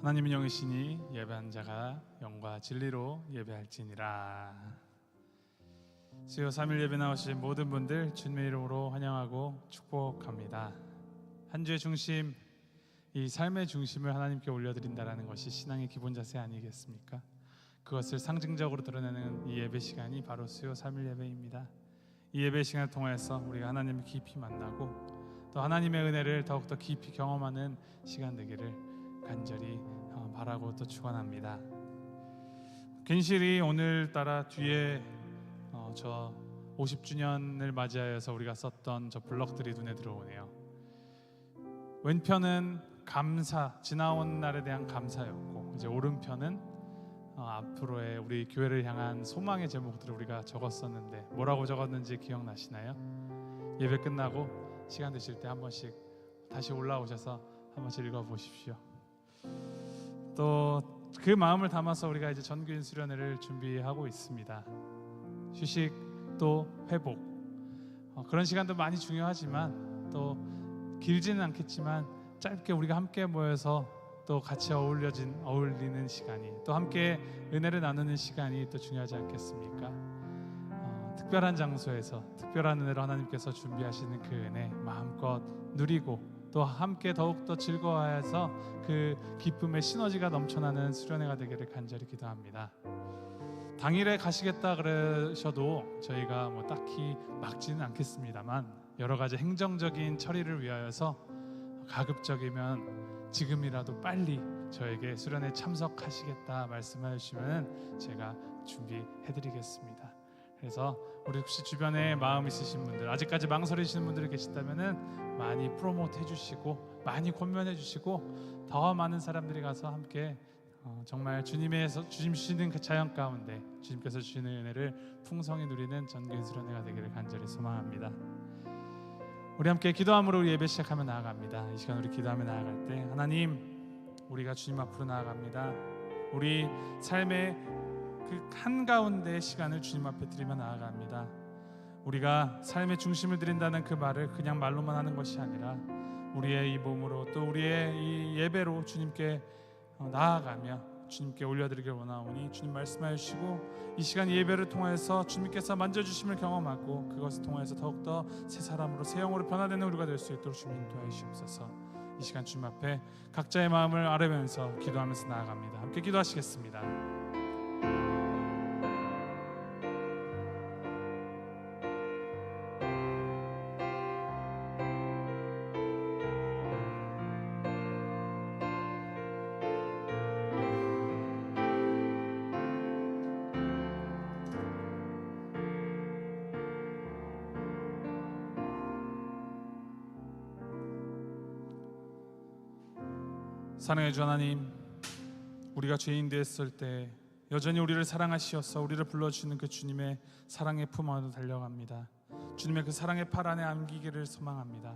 하나님은 영이시니 예배한 자가 영과 진리로 예배할지니라. 수요 3일 예배 나오신 모든 분들 주님의 이름으로 환영하고 축복합니다. 한 주의 중심, 이 삶의 중심을 하나님께 올려드린다는 것이 신앙의 기본 자세 아니겠습니까? 그것을 상징적으로 드러내는 이 예배 시간이 바로 수요 3일 예배입니다. 이 예배 시간을 통해서 우리가 하나님을 깊이 만나고 또 하나님의 은혜를 더욱더 깊이 경험하는 시간 되기를 간절히 바라고 또 축원합니다. 괜시리 오늘따라 뒤에 저 50주년을 맞이하여서 우리가 썼던 저 블럭들이 눈에 들어오네요. 왼편은 감사, 지나온 날에 대한 감사였고, 이제 오른편은 앞으로의 우리 교회를 향한 소망의 제목들을 우리가 적었었는데 뭐라고 적었는지 기억나시나요? 예배 끝나고 시간 되실 때 한 번씩 다시 올라오셔서 한 번씩 읽어보십시오. 또 그 마음을 담아서 우리가 이제 전교인 수련회를 준비하고 있습니다. 휴식 또 회복, 그런 시간도 많이 중요하지만 또 길지는 않겠지만 짧게 우리가 함께 모여서 또 같이 어울리는 시간이, 또 함께 은혜를 나누는 시간이 또 중요하지 않겠습니까? 특별한 장소에서 특별한 은혜로 하나님께서 준비하시는 그 은혜 마음껏 누리고 또 함께 더욱더 즐거워해서 그 기쁨의 시너지가 넘쳐나는 수련회가 되기를 간절히 기도합니다. 당일에 가시겠다 그러셔도 저희가 뭐 딱히 막지는 않겠습니다만 여러 가지 행정적인 처리를 위하여서 가급적이면 지금이라도 빨리 저에게 수련회 참석하시겠다 말씀해 주시면 제가 준비해드리겠습니다. 그래서 우리 혹시 주변에 마음 있으신 분들, 아직까지 망설이시는 분들이 계시다면은 많이 프로모트 해주시고 많이 권면해 주시고 더 많은 사람들이 가서 함께 정말 주님께서 주시는 그 자연 가운데 주님께서 주시는 은혜를 풍성히 누리는 전교인 수련회가 되기를 간절히 소망합니다. 우리 함께 기도함으로 우리 예배 시작하며 나아갑니다. 이 시간 우리 기도하며 나아갈 때 하나님, 우리가 주님 앞으로 나아갑니다. 우리 삶의 그 한가운데의 시간을 주님 앞에 드리며 나아갑니다. 우리가 삶의 중심을 드린다는 그 말을 그냥 말로만 하는 것이 아니라 우리의 이 몸으로 또 우리의 이 예배로 주님께 나아가며 주님께 올려드리길 원하오니 주님 말씀하여 주시고 이 시간 예배를 통해서 주님께서 만져주심을 경험하고 그것을 통해서 더욱더 새 사람으로 새 영으로 변화되는 우리가 될 수 있도록 주님 인도하여 주시옵소서. 이 시간 주님 앞에 각자의 마음을 아뢰면서 기도하면서 나아갑니다. 함께 기도하시겠습니다. 사랑해 주 하나님, 우리가 죄인 되었을 때 여전히 우리를 사랑하시어서 우리를 불러주시는 그 주님의 사랑의 품 안으로 달려갑니다. 주님의 그 사랑의 팔 안에 안기기를 소망합니다.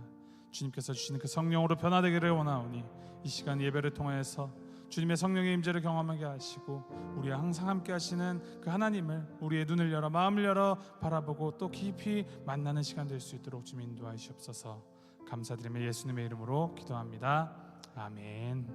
주님께서 주시는 그 성령으로 변화되기를 원하오니 이 시간 예배를 통해서 주님의 성령의 임재를 경험하게 하시고 우리와 항상 함께 하시는 그 하나님을 우리의 눈을 열어 마음을 열어 바라보고 또 깊이 만나는 시간 될 수 있도록 주님 인도하시옵소서. 감사드리며 예수님의 이름으로 기도합니다. 아멘.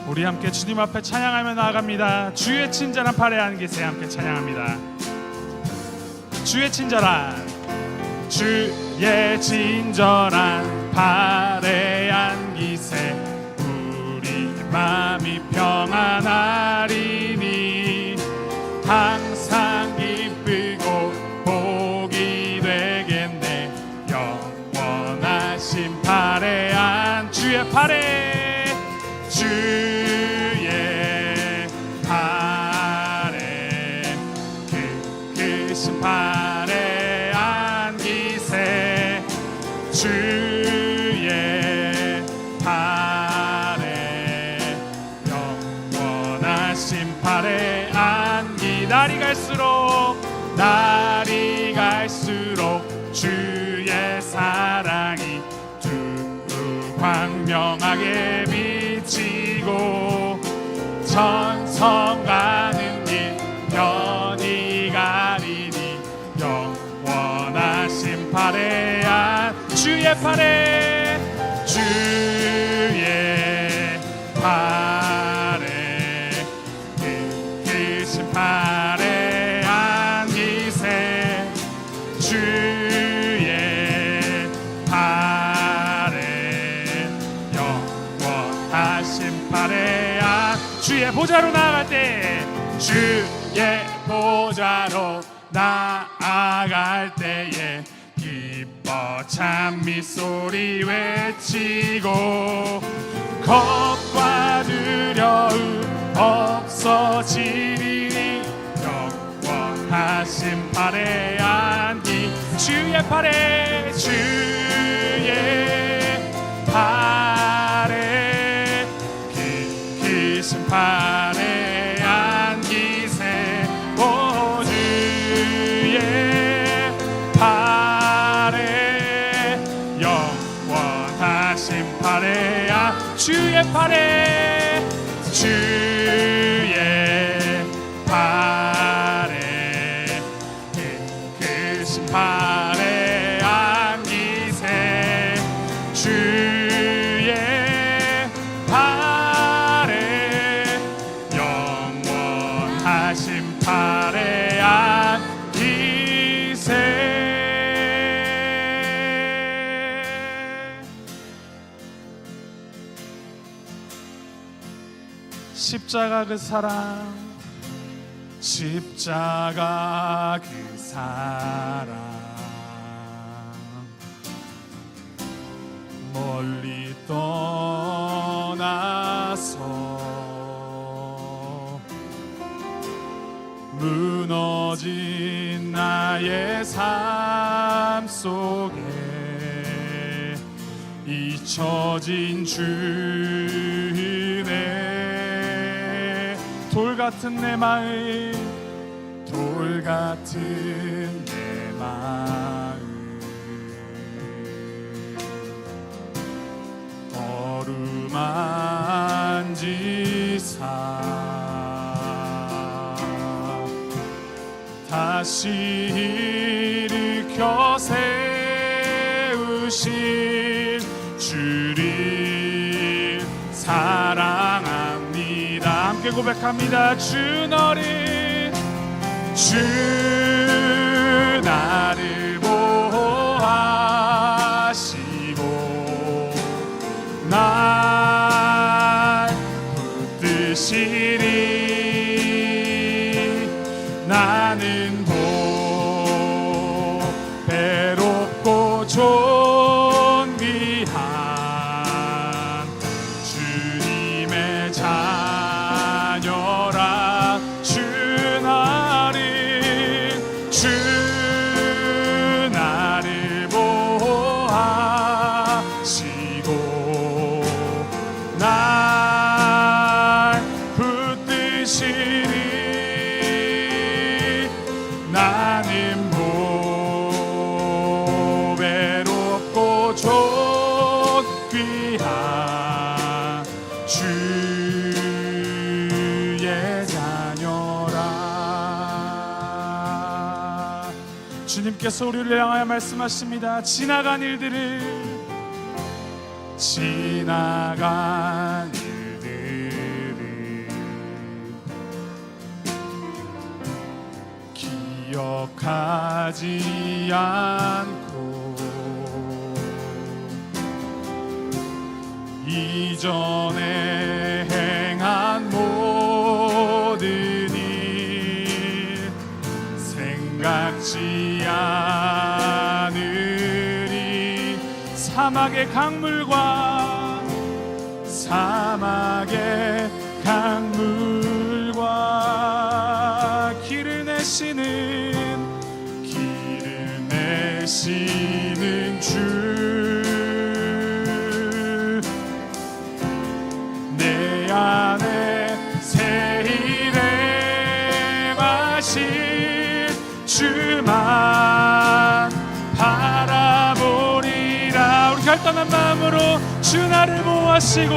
우리 함께 주님 앞에 찬양하며 나아갑니다. 주의 친절한 팔에 안기세 함께 찬양합니다. 주의 친절한 팔에 안기세 마음이 평안하리니 항상 기쁘고 복이 되겠네. 영원하신 팔에 안 주의 팔에 그 크신 팔에 안기세. 주의 팔에 안기. 날이 갈수록 주의 사랑이 광명하게 비치고 전성가는 길 편히 가리니 영원하신 팔에 주의 팔에 크신 팔에 안기세 주의 팔에 영원하신 팔에 주의 보좌로 나아갈 때 주의 보좌로 나아갈 때에 기뻐 찬미 소리 외치고 겁과 두려움 없어지리니 영원하신 팔에 안기 주의 팔에 크신 팔에 안기세 오 주의 팔에 영원하신 팔에 주의 팔에 크신 팔에 안기세 주의 팔에 영원하신 팔에 안기세 십자가 그 사랑 십자가 그 사랑 멀리 떠나서 무너진 나의 삶 속에 잊혀진 주네 돌 같은 내 마음 돌 같은 내 마음 어루만지사 다시 일으켜 세우신 주를 사랑합니다. 함께 고백합니다. 주 나를 보호하시고 날 붙드시리 나는 배롭고 존귀한 주님의 자녀라 주 나를 보호하시고 날 붙드시리 나는 보배롭고 존귀한 주의 자녀라. 주님께서 우리를 향하여 말씀하십니다. 지나간 일들을 기억하지 않고 이전에 행한 모든 일 생각지 않으리 사막의 강물과 길을 내시는 주 내 안에 새 일에 마신 주만 바라보리라. 우리 결단한 마음으로 주 나를 보호하시고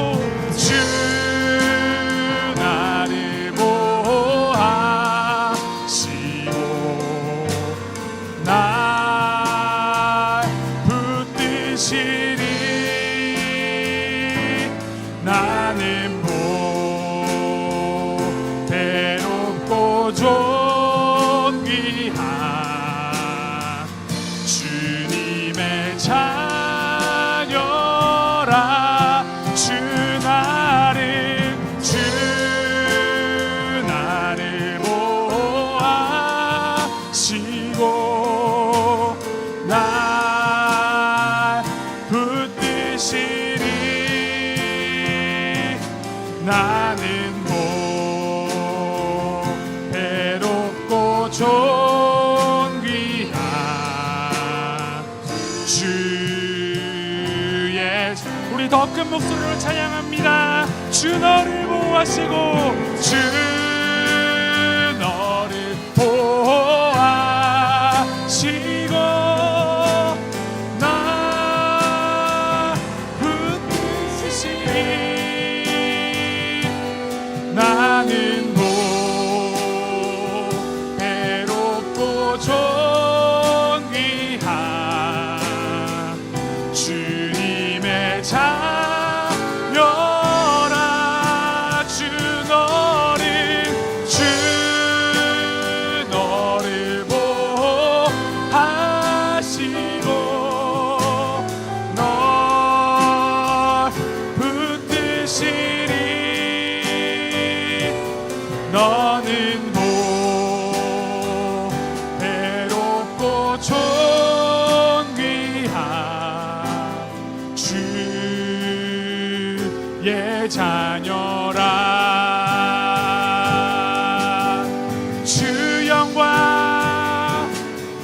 주 나를 우리 더 큰 목소리로 찬양합니다. 주 너를 보호하시고 주 너를 보호하시고 나 붙드시니 나는 괴롭고 존귀한 주님의 자녀라. 주 너를 보호하시고 널 붙드시리. 너는 괴롭고 존귀한 주의 자녀라.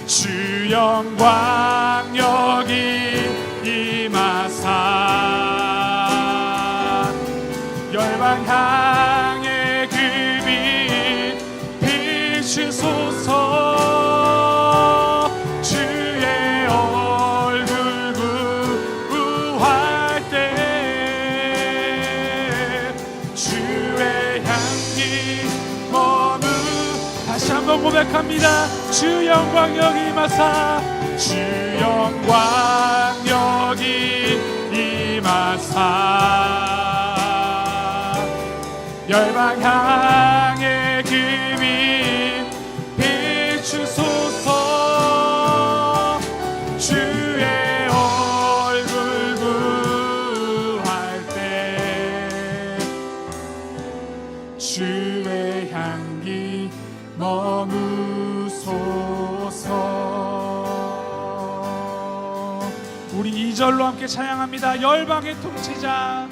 주 영광 여기 임하사 열방 향해 그 빛 비추소서. 주의 얼굴 구할 때 주의 향기 머무. 다시 한번 고백합니다. 주 영광 여기 임하사 주 영광 여기 임하사 열방 향해 그 빛 비추소서. 주의 얼굴 구할 때 주의 향기 머무소서. 우리 2절로 함께 찬양합니다. 열방의 통치자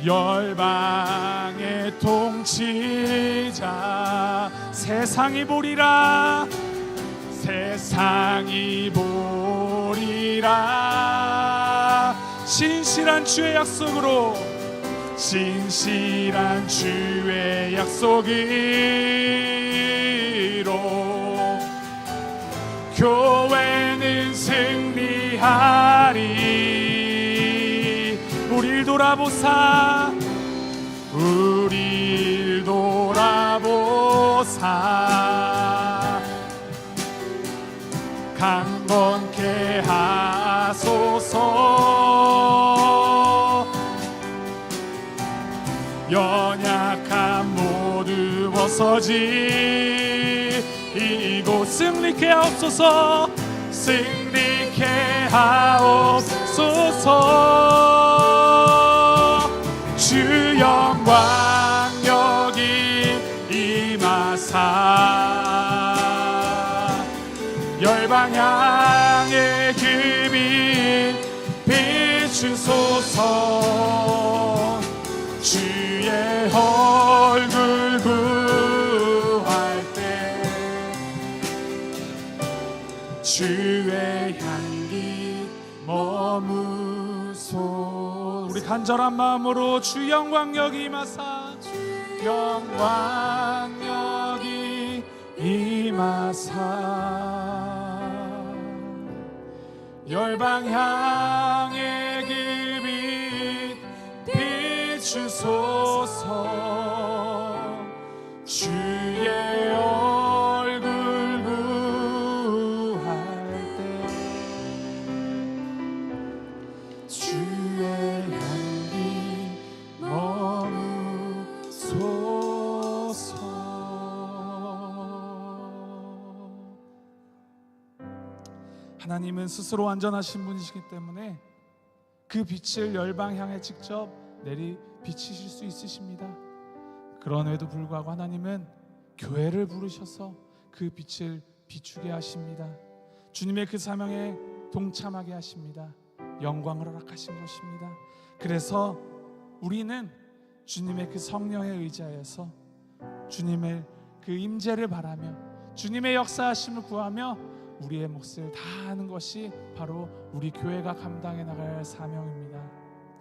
열방의 통치자 세상이 보리라 세상이 보리라. 신실한 주의 약속으로 신실한 주의 약속으로 교회는 승리하리. 우릴 돌아보사 우릴 돌아보사 강건케 하소서. 연약함 모두 벗어지고 승리케 하옵소서. 승리케 하옵소서. 주 영광 여기 임하사 열방 향해 그 빛 비추소서. 주의 얼굴 구할 때 주의 향기 머무소. 우리 간절한 마음으로 주 영광 여기 임하사 영광 여기 임하사 열방 향해 그 빛 비추소서. 주의 얼굴 구할 때 주의 향기 머무소서. 하나님은 스스로 완전하신 분이시기 때문에 그 빛을 열방 향해 직접 내리 비치실 수 있으십니다. 그럼에도 불구하고 하나님은 교회를 부르셔서 그 빛을 비추게 하십니다. 주님의 그 사명에 동참하게 하십니다. 영광을 허락하신 것입니다. 그래서 우리는 주님의 그 성령에 의지하여서 주님의 그 임재를 바라며 주님의 역사하심을 구하며 우리의 몫을 다하는 것이 바로 우리 교회가 감당해 나갈 사명입니다.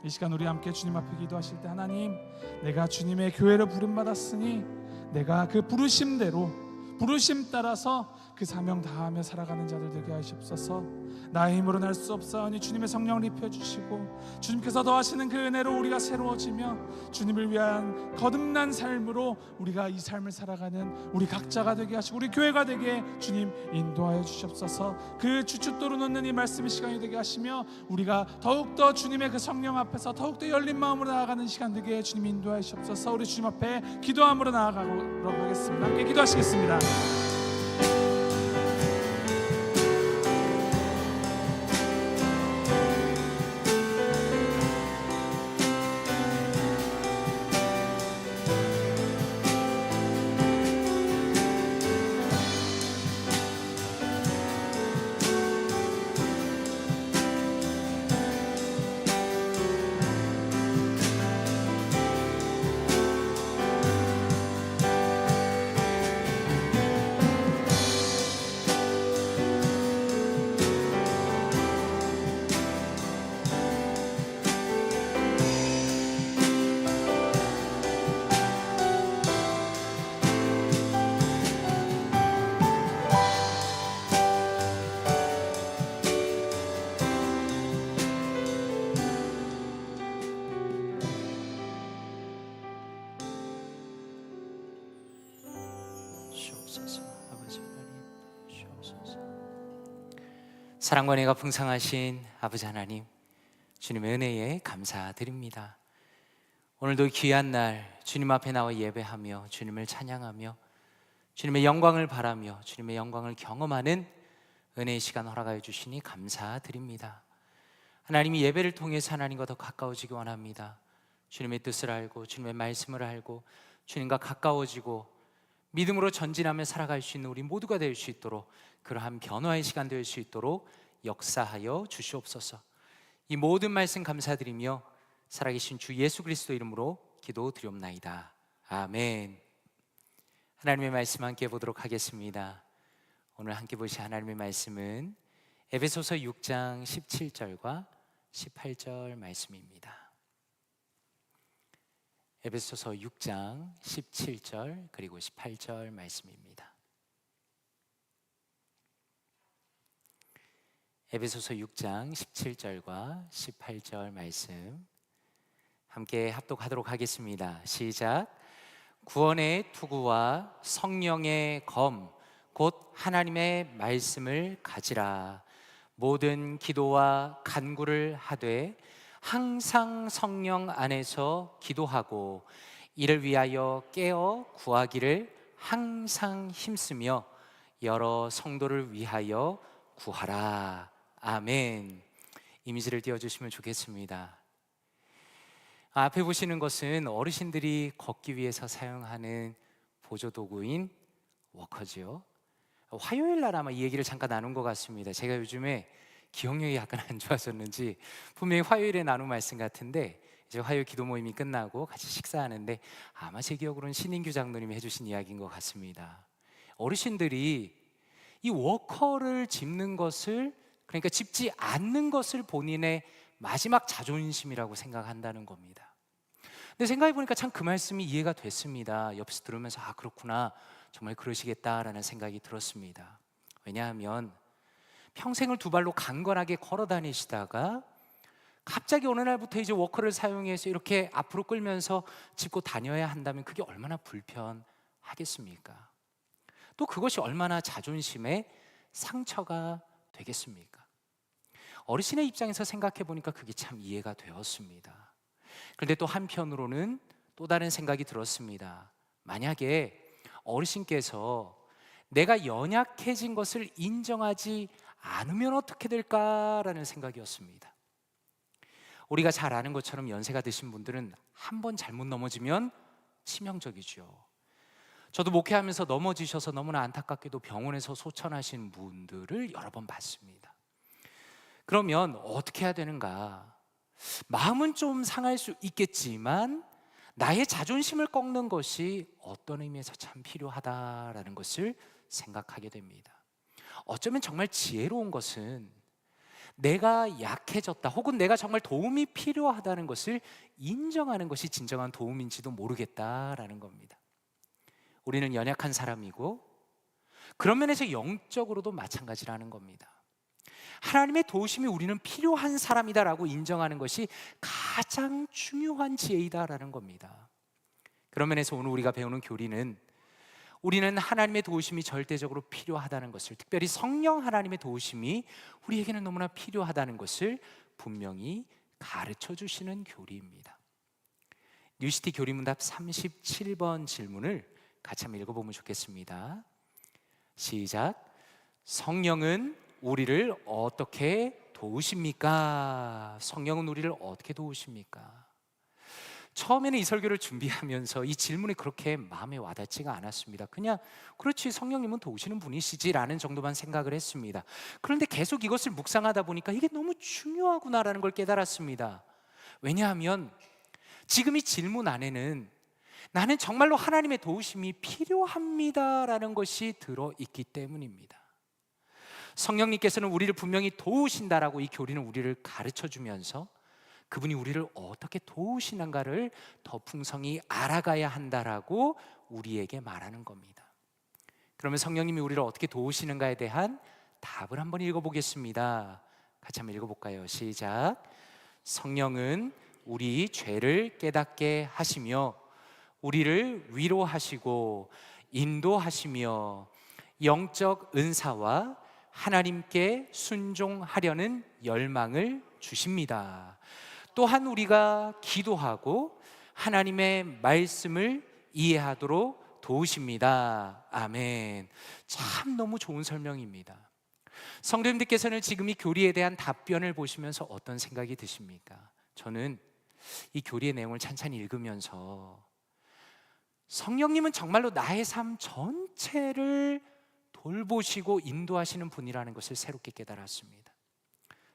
이 시간 우리 함께 주님 앞에 기도하실 때, 하나님, 내가 주님의 교회를 부름받았으니 내가 그 부르심대로, 부르심 따라서 그 사명 다하며 살아가는 자들 되게 하시옵소서. 나의 힘으로는 할 수 없사오니 주님의 성령을 입혀주시고 주님께서 더하시는 그 은혜로 우리가 새로워지며 주님을 위한 거듭난 삶으로 우리가 이 삶을 살아가는 우리 각자가 되게 하시고 우리 교회가 되게 주님 인도하여 주시옵소서. 그 주춧돌을 놓는 이 말씀의 시간이 되게 하시며 우리가 더욱더 주님의 그 성령 앞에서 더욱더 열린 마음으로 나아가는 시간 되게 주님 인도하여 주시옵소서. 우리 주님 앞에 기도함으로 나아가도록 하겠습니다. 함께 기도하시겠습니다. 사랑과 은혜가 풍성하신 아버지 하나님, 주님의 은혜에 감사드립니다. 오늘도 귀한 날 주님 앞에 나와 예배하며 주님을 찬양하며 주님의 영광을 바라며 주님의 영광을 경험하는 은혜의 시간 허락하여 주시니 감사드립니다. 하나님이 예배를 통해서 하나님과 더 가까워지기 원합니다. 주님의 뜻을 알고 주님의 말씀을 알고 주님과 가까워지고 믿음으로 전진하며 살아갈 수 있는 우리 모두가 될 수 있도록, 그러한 변화의 시간 될 수 있도록 역사하여 주시옵소서. 이 모든 말씀 감사드리며 살아계신 주 예수 그리스도 이름으로 기도드리옵나이다. 아멘. 하나님의 말씀 함께 보도록 하겠습니다. 오늘 함께 보실 하나님의 말씀은 에베소서 6장 17절과 18절 말씀입니다. 에베소서 6장 17절 그리고 18절 말씀입니다. 에베소서 6장 17절과 18절 말씀 함께 합독하도록 하겠습니다. 시작. 구원의 투구와 성령의 검 곧 하나님의 말씀을 가지라. 모든 기도와 간구를 하되 항상 성령 안에서 기도하고 이를 위하여 깨어 구하기를 항상 힘쓰며 여러 성도를 위하여 구하라. 아멘. 이미지를 띄워주시면 좋겠습니다. 앞에 보시는 것은 어르신들이 걷기 위해서 사용하는 보조도구인 워커지요. 화요일 날 아마 이 얘기를 잠깐 나눈 것 같습니다. 제가 요즘에 기억력이 약간 안 좋아졌는지 분명히 화요일에 나눈 말씀 같은데, 이제 화요일 기도 모임이 끝나고 같이 식사하는데 아마 제 기억으로는 신인규 장로님이 해주신 이야기인 것 같습니다. 어르신들이 이 워커를 짚는 것을, 그러니까 짚지 않는 것을 본인의 마지막 자존심이라고 생각한다는 겁니다. 근데 생각해보니까 참 그 말씀이 이해가 됐습니다. 옆에서 들으면서 아 그렇구나, 정말 그러시겠다라는 생각이 들었습니다. 왜냐하면 평생을 두 발로 강건하게 걸어 다니시다가 갑자기 어느 날부터 이제 워커를 사용해서 이렇게 앞으로 끌면서 짚고 다녀야 한다면 그게 얼마나 불편하겠습니까? 또 그것이 얼마나 자존심에 상처가 되겠습니까? 어르신의 입장에서 생각해 보니까 그게 참 이해가 되었습니다. 그런데 또 한편으로는 또 다른 생각이 들었습니다. 만약에 어르신께서 내가 연약해진 것을 인정하지 않으면 어떻게 될까라는 생각이었습니다. 우리가 잘 아는 것처럼 연세가 드신 분들은 한 번 잘못 넘어지면 치명적이죠. 저도 목회하면서 넘어지셔서 너무나 안타깝게도 병원에서 소천하신 분들을 여러 번 봤습니다. 그러면 어떻게 해야 되는가? 마음은 좀 상할 수 있겠지만 나의 자존심을 꺾는 것이 어떤 의미에서 참 필요하다라는 것을 생각하게 됩니다. 어쩌면 정말 지혜로운 것은 내가 약해졌다 혹은 내가 정말 도움이 필요하다는 것을 인정하는 것이 진정한 도움인지도 모르겠다라는 겁니다. 우리는 연약한 사람이고 그런 면에서 영적으로도 마찬가지라는 겁니다. 하나님의 도우심이 우리는 필요한 사람이다라고 인정하는 것이 가장 중요한 지혜이다라는 겁니다. 그런 면에서 오늘 우리가 배우는 교리는 우리는 하나님의 도우심이 절대적으로 필요하다는 것을, 특별히 성령 하나님의 도우심이 우리에게는 너무나 필요하다는 것을 분명히 가르쳐 주시는 교리입니다. 뉴시티 교리문답 37번 질문을 같이 한번 읽어보면 좋겠습니다. 시작. 성령은 우리를 어떻게 도우십니까? 성령은 우리를 어떻게 도우십니까? 처음에는 이 설교를 준비하면서 이 질문이 그렇게 마음에 와닿지가 않았습니다. 그냥 그렇지, 성령님은 도우시는 분이시지라는 정도만 생각을 했습니다. 그런데 계속 이것을 묵상하다 보니까 이게 너무 중요하구나라는 걸 깨달았습니다. 왜냐하면 지금 이 질문 안에는 나는 정말로 하나님의 도우심이 필요합니다라는 것이 들어있기 때문입니다. 성령님께서는 우리를 분명히 도우신다라고 이 교리는 우리를 가르쳐주면서 그분이 우리를 어떻게 도우시는가를 더 풍성히 알아가야 한다라고 우리에게 말하는 겁니다. 그러면 성령님이 우리를 어떻게 도우시는가에 대한 답을 한번 읽어보겠습니다. 같이 한번 읽어볼까요? 시작. 성령은 우리 죄를 깨닫게 하시며 우리를 위로하시고 인도하시며 영적 은사와 하나님께 순종하려는 열망을 주십니다. 또한 우리가 기도하고 하나님의 말씀을 이해하도록 도우십니다. 아멘. 참 너무 좋은 설명입니다. 성도님들께서는 지금 이 교리에 대한 답변을 보시면서 어떤 생각이 드십니까? 저는 이 교리의 내용을 찬찬히 읽으면서 성령님은 정말로 나의 삶 전체를 돌보시고 인도하시는 분이라는 것을 새롭게 깨달았습니다.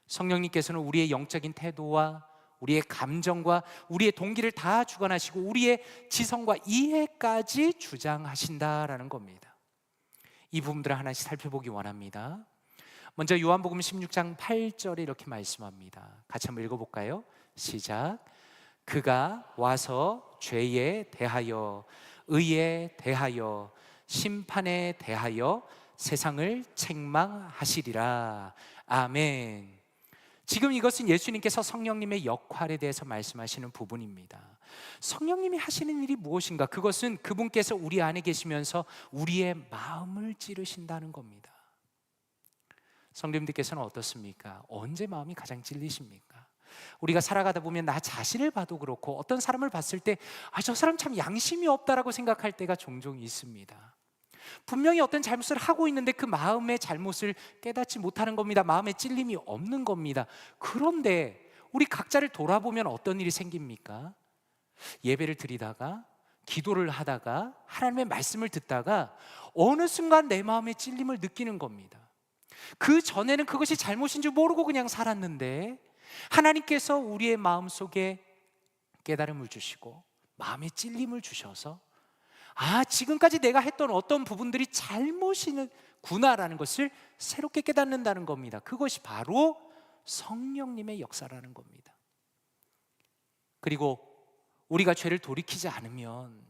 성령님께서는 우리의 영적인 태도와 우리의 감정과 우리의 동기를 다 주관하시고 우리의 지성과 이해까지 주장하신다라는 겁니다. 이 부분들을 하나씩 살펴보기 원합니다. 먼저 요한복음 16장 8절에 이렇게 말씀합니다. 같이 한번 읽어볼까요? 시작. 그가 와서 죄에 대하여 의에 대하여 심판에 대하여 세상을 책망하시리라. 아멘. 지금 이것은 예수님께서 성령님의 역할에 대해서 말씀하시는 부분입니다. 성령님이 하시는 일이 무엇인가? 그것은 그분께서 우리 안에 계시면서 우리의 마음을 찌르신다는 겁니다. 성도님들께서는 어떻습니까? 언제 마음이 가장 찔리십니까? 우리가 살아가다 보면 나 자신을 봐도 그렇고 어떤 사람을 봤을 때 저 사람 참 양심이 없다라고 생각할 때가 종종 있습니다. 분명히 어떤 잘못을 하고 있는데 그 마음의 잘못을 깨닫지 못하는 겁니다. 마음에 찔림이 없는 겁니다. 그런데 우리 각자를 돌아보면 어떤 일이 생깁니까? 예배를 드리다가 기도를 하다가 하나님의 말씀을 듣다가 어느 순간 내 마음의 찔림을 느끼는 겁니다. 그 전에는 그것이 잘못인 줄 모르고 그냥 살았는데 하나님께서 우리의 마음속에 깨달음을 주시고 마음의 찔림을 주셔서 지금까지 내가 했던 어떤 부분들이 잘못이구나라는 것을 새롭게 깨닫는다는 겁니다. 그것이 바로 성령님의 역사라는 겁니다. 그리고 우리가 죄를 돌이키지 않으면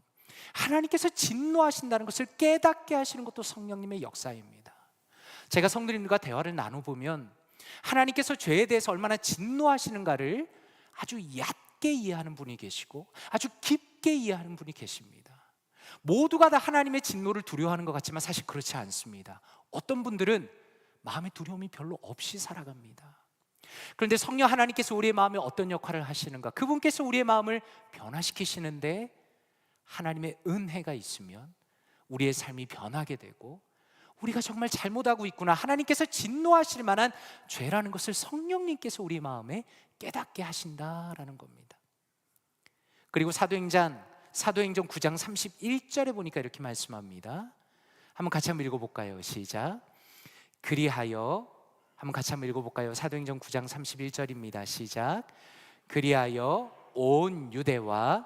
하나님께서 진노하신다는 것을 깨닫게 하시는 것도 성령님의 역사입니다. 제가 성도님들과 대화를 나눠보면 하나님께서 죄에 대해서 얼마나 진노하시는가를 아주 얕게 이해하는 분이 계시고 아주 깊게 이해하는 분이 계십니다. 모두가 다 하나님의 진노를 두려워하는 것 같지만 사실 그렇지 않습니다. 어떤 분들은 마음의 두려움이 별로 없이 살아갑니다. 그런데 성령 하나님께서 우리의 마음에 어떤 역할을 하시는가? 그분께서 우리의 마음을 변화시키시는데 하나님의 은혜가 있으면 우리의 삶이 변하게 되고 우리가 정말 잘못하고 있구나, 하나님께서 진노하실 만한 죄라는 것을 성령님께서 우리 마음에 깨닫게 하신다라는 겁니다. 그리고 사도행전 9장 31절에 보니까 이렇게 말씀합니다. 한번 같이 한번 읽어볼까요? 시작. 그리하여, 한번 같이 한번 읽어볼까요? 사도행전 9장 31절입니다. 시작. 그리하여 온 유대와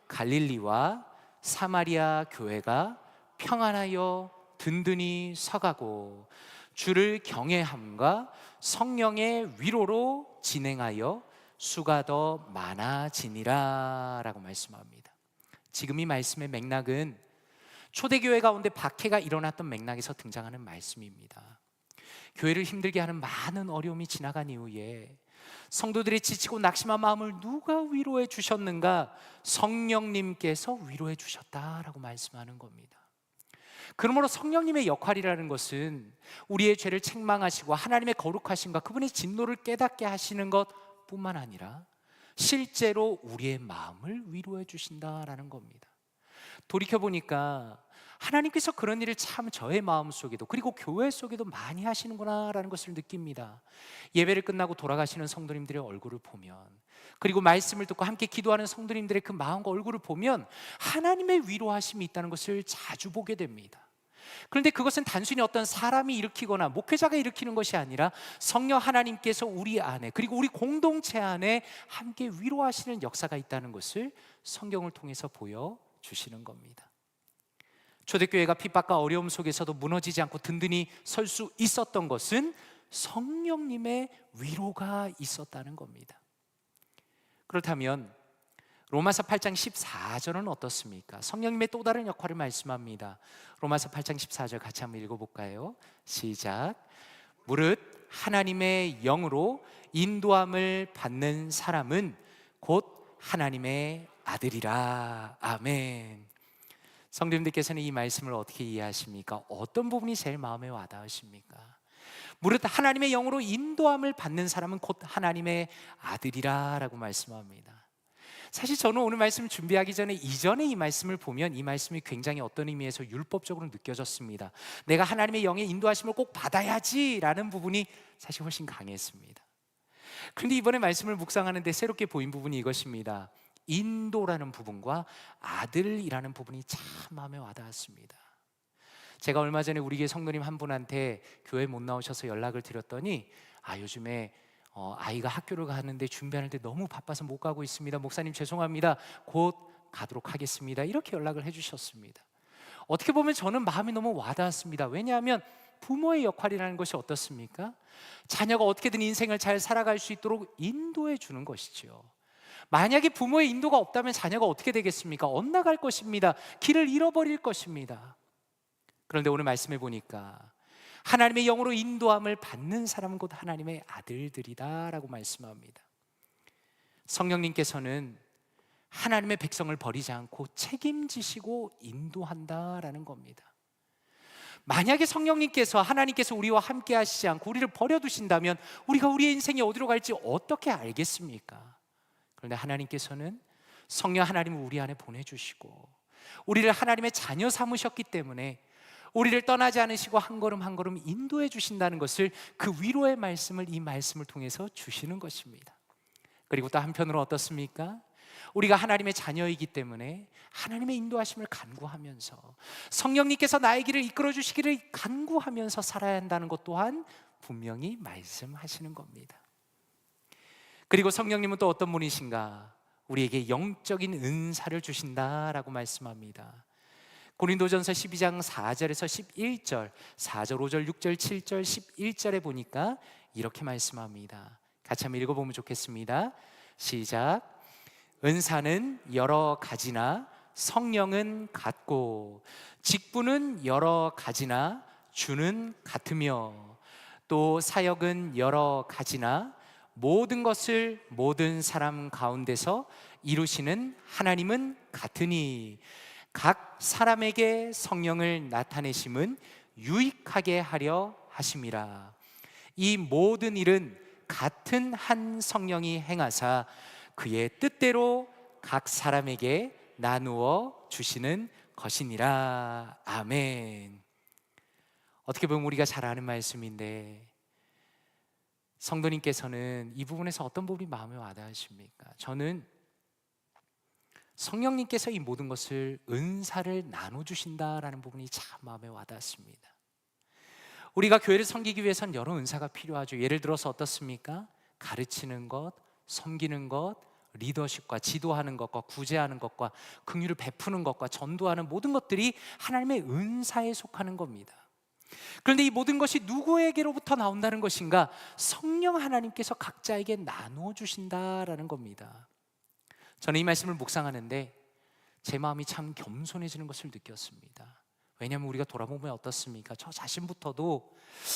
갈릴리와 사마리아 교회가 평안하여 든든히 서가고 주를 경외함과 성령의 위로로 진행하여 수가 더 많아지니라 라고 말씀합니다. 지금 이 말씀의 맥락은 초대교회 가운데 박해가 일어났던 맥락에서 등장하는 말씀입니다. 교회를 힘들게 하는 많은 어려움이 지나간 이후에 성도들의 지치고 낙심한 마음을 누가 위로해 주셨는가? 성령님께서 위로해 주셨다라고 말씀하는 겁니다. 그러므로 성령님의 역할이라는 것은 우리의 죄를 책망하시고 하나님의 거룩하심과 그분의 진노를 깨닫게 하시는 것뿐만 아니라 실제로 우리의 마음을 위로해 주신다라는 겁니다. 돌이켜보니까 하나님께서 그런 일을 참 저의 마음속에도 그리고 교회 속에도 많이 하시는구나라는 것을 느낍니다. 예배를 끝나고 돌아가시는 성도님들의 얼굴을 보면, 그리고 말씀을 듣고 함께 기도하는 성도님들의 그 마음과 얼굴을 보면 하나님의 위로하심이 있다는 것을 자주 보게 됩니다. 그런데 그것은 단순히 어떤 사람이 일으키거나 목회자가 일으키는 것이 아니라 성령 하나님께서 우리 안에 그리고 우리 공동체 안에 함께 위로하시는 역사가 있다는 것을 성경을 통해서 보여주시는 겁니다. 초대교회가 핍박과 어려움 속에서도 무너지지 않고 든든히 설 수 있었던 것은 성령님의 위로가 있었다는 겁니다. 그렇다면 로마서 8장 14절은 어떻습니까? 성령님의 또 다른 역할을 말씀합니다. 로마서 8장 14절 같이 한번 읽어볼까요? 시작. 무릇 하나님의 영으로 인도함을 받는 사람은 곧 하나님의 아들이라. 아멘. 성도님들께서는 이 말씀을 어떻게 이해하십니까? 어떤 부분이 제일 마음에 와닿으십니까? 무릇 하나님의 영으로 인도함을 받는 사람은 곧 하나님의 아들이라 라고 말씀합니다. 사실 저는 오늘 말씀을 준비하기 전에 이전에 이 말씀을 보면 이 말씀이 굉장히 어떤 의미에서 율법적으로 느껴졌습니다. 내가 하나님의 영의 인도하심을 꼭 받아야지 라는 부분이 사실 훨씬 강했습니다. 그런데 이번에 말씀을 묵상하는데 새롭게 보인 부분이 이것입니다. 인도라는 부분과 아들이라는 부분이 참 마음에 와닿았습니다. 제가 얼마 전에 우리 교회 성도님 한 분한테 교회 못 나오셔서 연락을 드렸더니 요즘에 아이가 학교를 가는데 준비하는데 너무 바빠서 못 가고 있습니다. 목사님 죄송합니다. 곧 가도록 하겠습니다. 이렇게 연락을 해주셨습니다. 어떻게 보면 저는 마음이 너무 와닿았습니다. 왜냐하면 부모의 역할이라는 것이 어떻습니까? 자녀가 어떻게든 인생을 잘 살아갈 수 있도록 인도해 주는 것이죠. 만약에 부모의 인도가 없다면 자녀가 어떻게 되겠습니까? 엇나갈 것입니다. 길을 잃어버릴 것입니다. 그런데 오늘 말씀해 보니까 하나님의 영으로 인도함을 받는 사람은 곧 하나님의 아들들이다 라고 말씀합니다. 성령님께서는 하나님의 백성을 버리지 않고 책임지시고 인도한다라는 겁니다. 만약에 성령님께서 하나님께서 우리와 함께 하시지 않고 우리를 버려두신다면 우리가 우리의 인생이 어디로 갈지 어떻게 알겠습니까? 그런데 하나님께서는 성령 하나님을 우리 안에 보내주시고 우리를 하나님의 자녀 삼으셨기 때문에 우리를 떠나지 않으시고 한 걸음 한 걸음 인도해 주신다는 것을 그 위로의 말씀을 이 말씀을 통해서 주시는 것입니다. 그리고 또 한편으로 어떻습니까? 우리가 하나님의 자녀이기 때문에 하나님의 인도하심을 간구하면서 성령님께서 나의 길을 이끌어 주시기를 간구하면서 살아야 한다는 것 또한 분명히 말씀하시는 겁니다. 그리고 성령님은 또 어떤 분이신가? 우리에게 영적인 은사를 주신다라고 말씀합니다. 고린도전서 12장 4절에서 11절, 4절, 5절, 6절, 7절, 11절에 보니까 이렇게 말씀합니다. 같이 한번 읽어보면 좋겠습니다. 시작. 은사는 여러 가지나 성령은 같고 직분은 여러 가지나 주는 같으며 또 사역은 여러 가지나 모든 것을 모든 사람 가운데서 이루시는 하나님은 같으니 각 사람에게 성령을 나타내심은 유익하게 하려 하심이라. 이 모든 일은 같은 한 성령이 행하사 그의 뜻대로 각 사람에게 나누어 주시는 것이니라. 아멘. 어떻게 보면 우리가 잘 아는 말씀인데 성도님께서는 이 부분에서 어떤 부분이 마음에 와닿으십니까? 저는 성령님께서 이 모든 것을 은사를 나눠주신다라는 부분이 참 마음에 와닿습니다. 우리가 교회를 섬기기 위해서는 여러 은사가 필요하죠. 예를 들어서 어떻습니까? 가르치는 것, 섬기는 것, 리더십과 지도하는 것과 구제하는 것과 긍휼을 베푸는 것과 전도하는 모든 것들이 하나님의 은사에 속하는 겁니다. 그런데 이 모든 것이 누구에게로부터 나온다는 것인가? 성령 하나님께서 각자에게 나누어 주신다라는 겁니다. 저는 이 말씀을 묵상하는데 제 마음이 참 겸손해지는 것을 느꼈습니다. 왜냐하면 우리가 돌아보면 어떻습니까? 저 자신부터도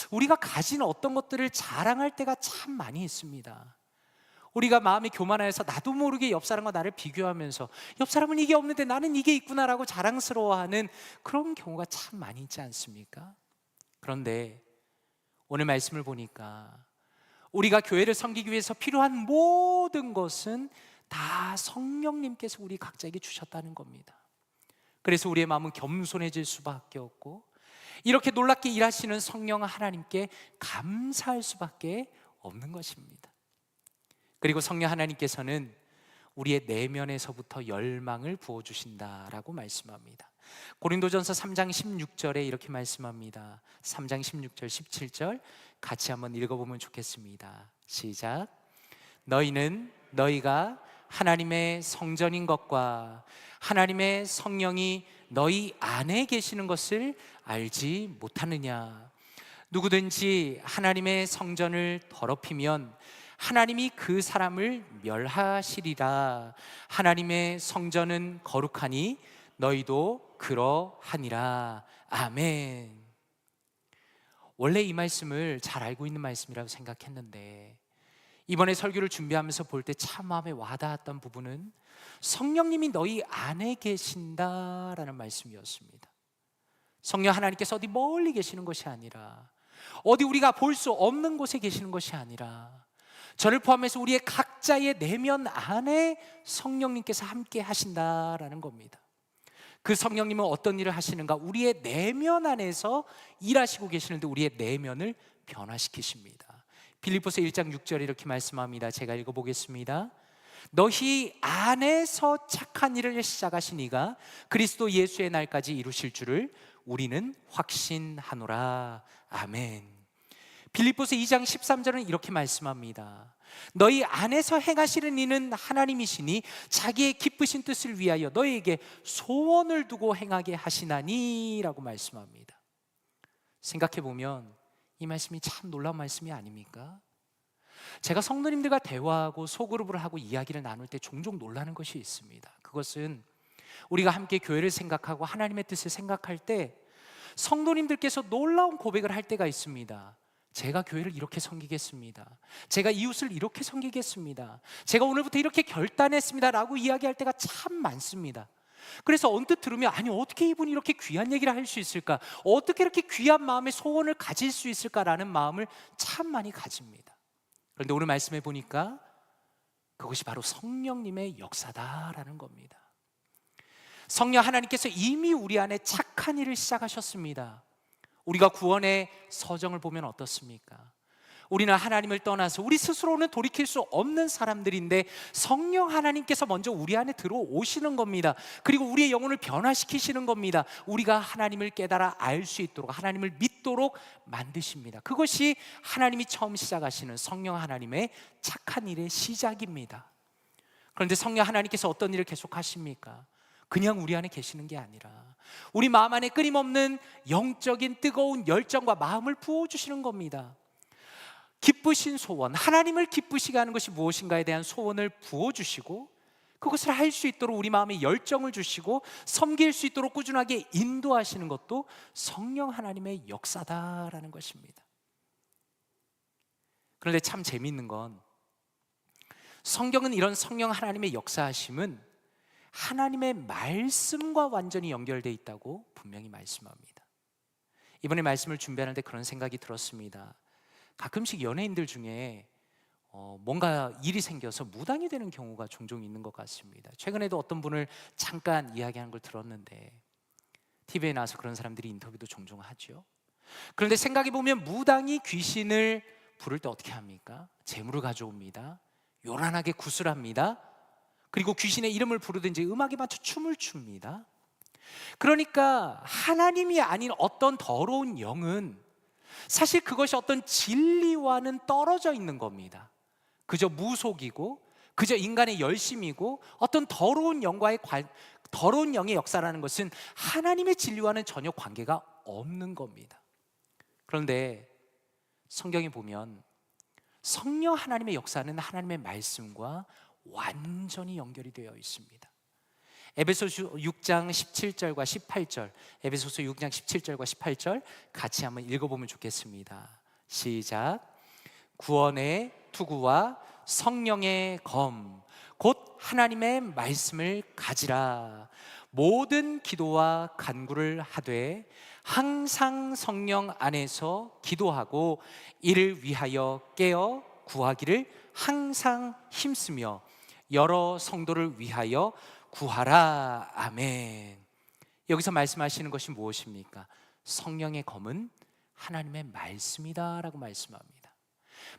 우리가 가진 어떤 것들을 자랑할 때가 참 많이 있습니다. 우리가 마음이 교만하여서 나도 모르게 옆 사람과 나를 비교하면서 옆 사람은 이게 없는데 나는 이게 있구나라고 자랑스러워하는 그런 경우가 참 많이 있지 않습니까? 그런데 오늘 말씀을 보니까 우리가 교회를 섬기기 위해서 필요한 모든 것은 다 성령님께서 우리 각자에게 주셨다는 겁니다. 그래서 우리의 마음은 겸손해질 수밖에 없고 이렇게 놀랍게 일하시는 성령 하나님께 감사할 수밖에 없는 것입니다. 그리고 성령 하나님께서는 우리의 내면에서부터 열망을 부어주신다라고 말씀합니다. 고린도전서 3장 16절에 이렇게 말씀합니다. 3장 16절 17절 같이 한번 읽어보면 좋겠습니다. 시작. 너희는 너희가 하나님의 성전인 것과 하나님의 성령이 너희 안에 계시는 것을 알지 못하느냐? 누구든지 하나님의 성전을 더럽히면 하나님이 그 사람을 멸하시리라. 하나님의 성전은 거룩하니 너희도 그러하니라. 아멘. 원래 이 말씀을 잘 알고 있는 말씀이라고 생각했는데 이번에 설교를 준비하면서 볼 때 참 마음에 와닿았던 부분은 성령님이 너희 안에 계신다라는 말씀이었습니다. 성령 하나님께서 어디 멀리 계시는 것이 아니라 어디 우리가 볼 수 없는 곳에 계시는 것이 아니라 저를 포함해서 우리의 각자의 내면 안에 성령님께서 함께 하신다라는 겁니다. 그 성령님은 어떤 일을 하시는가? 우리의 내면 안에서 일하시고 계시는데 우리의 내면을 변화시키십니다. 빌립보서 1장 6절에 이렇게 말씀합니다. 제가 읽어보겠습니다. 너희 안에서 착한 일을 시작하신 이가 그리스도 예수의 날까지 이루실 줄을 우리는 확신하노라. 아멘. 빌립보서 2장 13절은 이렇게 말씀합니다. 너희 안에서 행하시는 이는 하나님이시니 자기의 기쁘신 뜻을 위하여 너희에게 소원을 두고 행하게 하시나니 라고 말씀합니다. 생각해보면 이 말씀이 참 놀라운 말씀이 아닙니까? 제가 성도님들과 대화하고 소그룹을 하고 이야기를 나눌 때 종종 놀라는 것이 있습니다. 그것은 우리가 함께 교회를 생각하고 하나님의 뜻을 생각할 때 성도님들께서 놀라운 고백을 할 때가 있습니다. 제가 교회를 이렇게 섬기겠습니다. 제가 이웃을 이렇게 섬기겠습니다. 제가 오늘부터 이렇게 결단했습니다 라고 이야기할 때가 참 많습니다. 그래서 언뜻 들으면 아니 어떻게 이분이 이렇게 귀한 얘기를 할 수 있을까? 어떻게 이렇게 귀한 마음의 소원을 가질 수 있을까라는 마음을 참 많이 가집니다. 그런데 오늘 말씀해 보니까 그것이 바로 성령님의 역사다라는 겁니다. 성령 하나님께서 이미 우리 안에 착한 일을 시작하셨습니다. 우리가 구원의 서정을 보면 어떻습니까? 우리는 하나님을 떠나서 우리 스스로는 돌이킬 수 없는 사람들인데 성령 하나님께서 먼저 우리 안에 들어오시는 겁니다. 그리고 우리의 영혼을 변화시키시는 겁니다. 우리가 하나님을 깨달아 알 수 있도록 하나님을 믿도록 만드십니다. 그것이 하나님이 처음 시작하시는 성령 하나님의 착한 일의 시작입니다. 그런데 성령 하나님께서 어떤 일을 계속 하십니까? 그냥 우리 안에 계시는 게 아니라 우리 마음 안에 끊임없는 영적인 뜨거운 열정과 마음을 부어주시는 겁니다. 기쁘신 소원, 하나님을 기쁘시게 하는 것이 무엇인가에 대한 소원을 부어주시고 그것을 할 수 있도록 우리 마음에 열정을 주시고 섬길 수 있도록 꾸준하게 인도하시는 것도 성령 하나님의 역사다라는 것입니다. 그런데 참 재미있는 건 성경은 이런 성령 하나님의 역사하심은 하나님의 말씀과 완전히 연결되어 있다고 분명히 말씀합니다. 이번에 말씀을 준비하는데 그런 생각이 들었습니다. 가끔씩 연예인들 중에 뭔가 일이 생겨서 무당이 되는 경우가 종종 있는 것 같습니다. 최근에도 어떤 분을 잠깐 이야기하는 걸 들었는데 TV에 나와서 그런 사람들이 인터뷰도 종종 하죠. 그런데 생각해보면 무당이 귀신을 부를 때 어떻게 합니까? 재물을 가져옵니다. 요란하게 구슬합니다. 그리고 귀신의 이름을 부르든지 음악에 맞춰 춤을 춥니다. 그러니까 하나님이 아닌 어떤 더러운 영은 사실 그것이 어떤 진리와는 떨어져 있는 겁니다. 그저 무속이고 그저 인간의 열심이고 어떤 더러운 영의 역사라는 것은 하나님의 진리와는 전혀 관계가 없는 겁니다. 그런데 성경에 보면 성령 하나님의 역사는 하나님의 말씀과 완전히 연결이 되어 있습니다. 에베소서 6장 17절과 18절, 에베소서 6장 17절과 18절 같이 한번 읽어보면 좋겠습니다. 시작. 구원의 투구와 성령의 검 곧 하나님의 말씀을 가지라. 모든 기도와 간구를 하되 항상 성령 안에서 기도하고 이를 위하여 깨어 구하기를 항상 힘쓰며 여러 성도를 위하여 구하라. 아멘. 여기서 말씀하시는 것이 무엇입니까? 성령의 검은 하나님의 말씀이다라고 말씀합니다.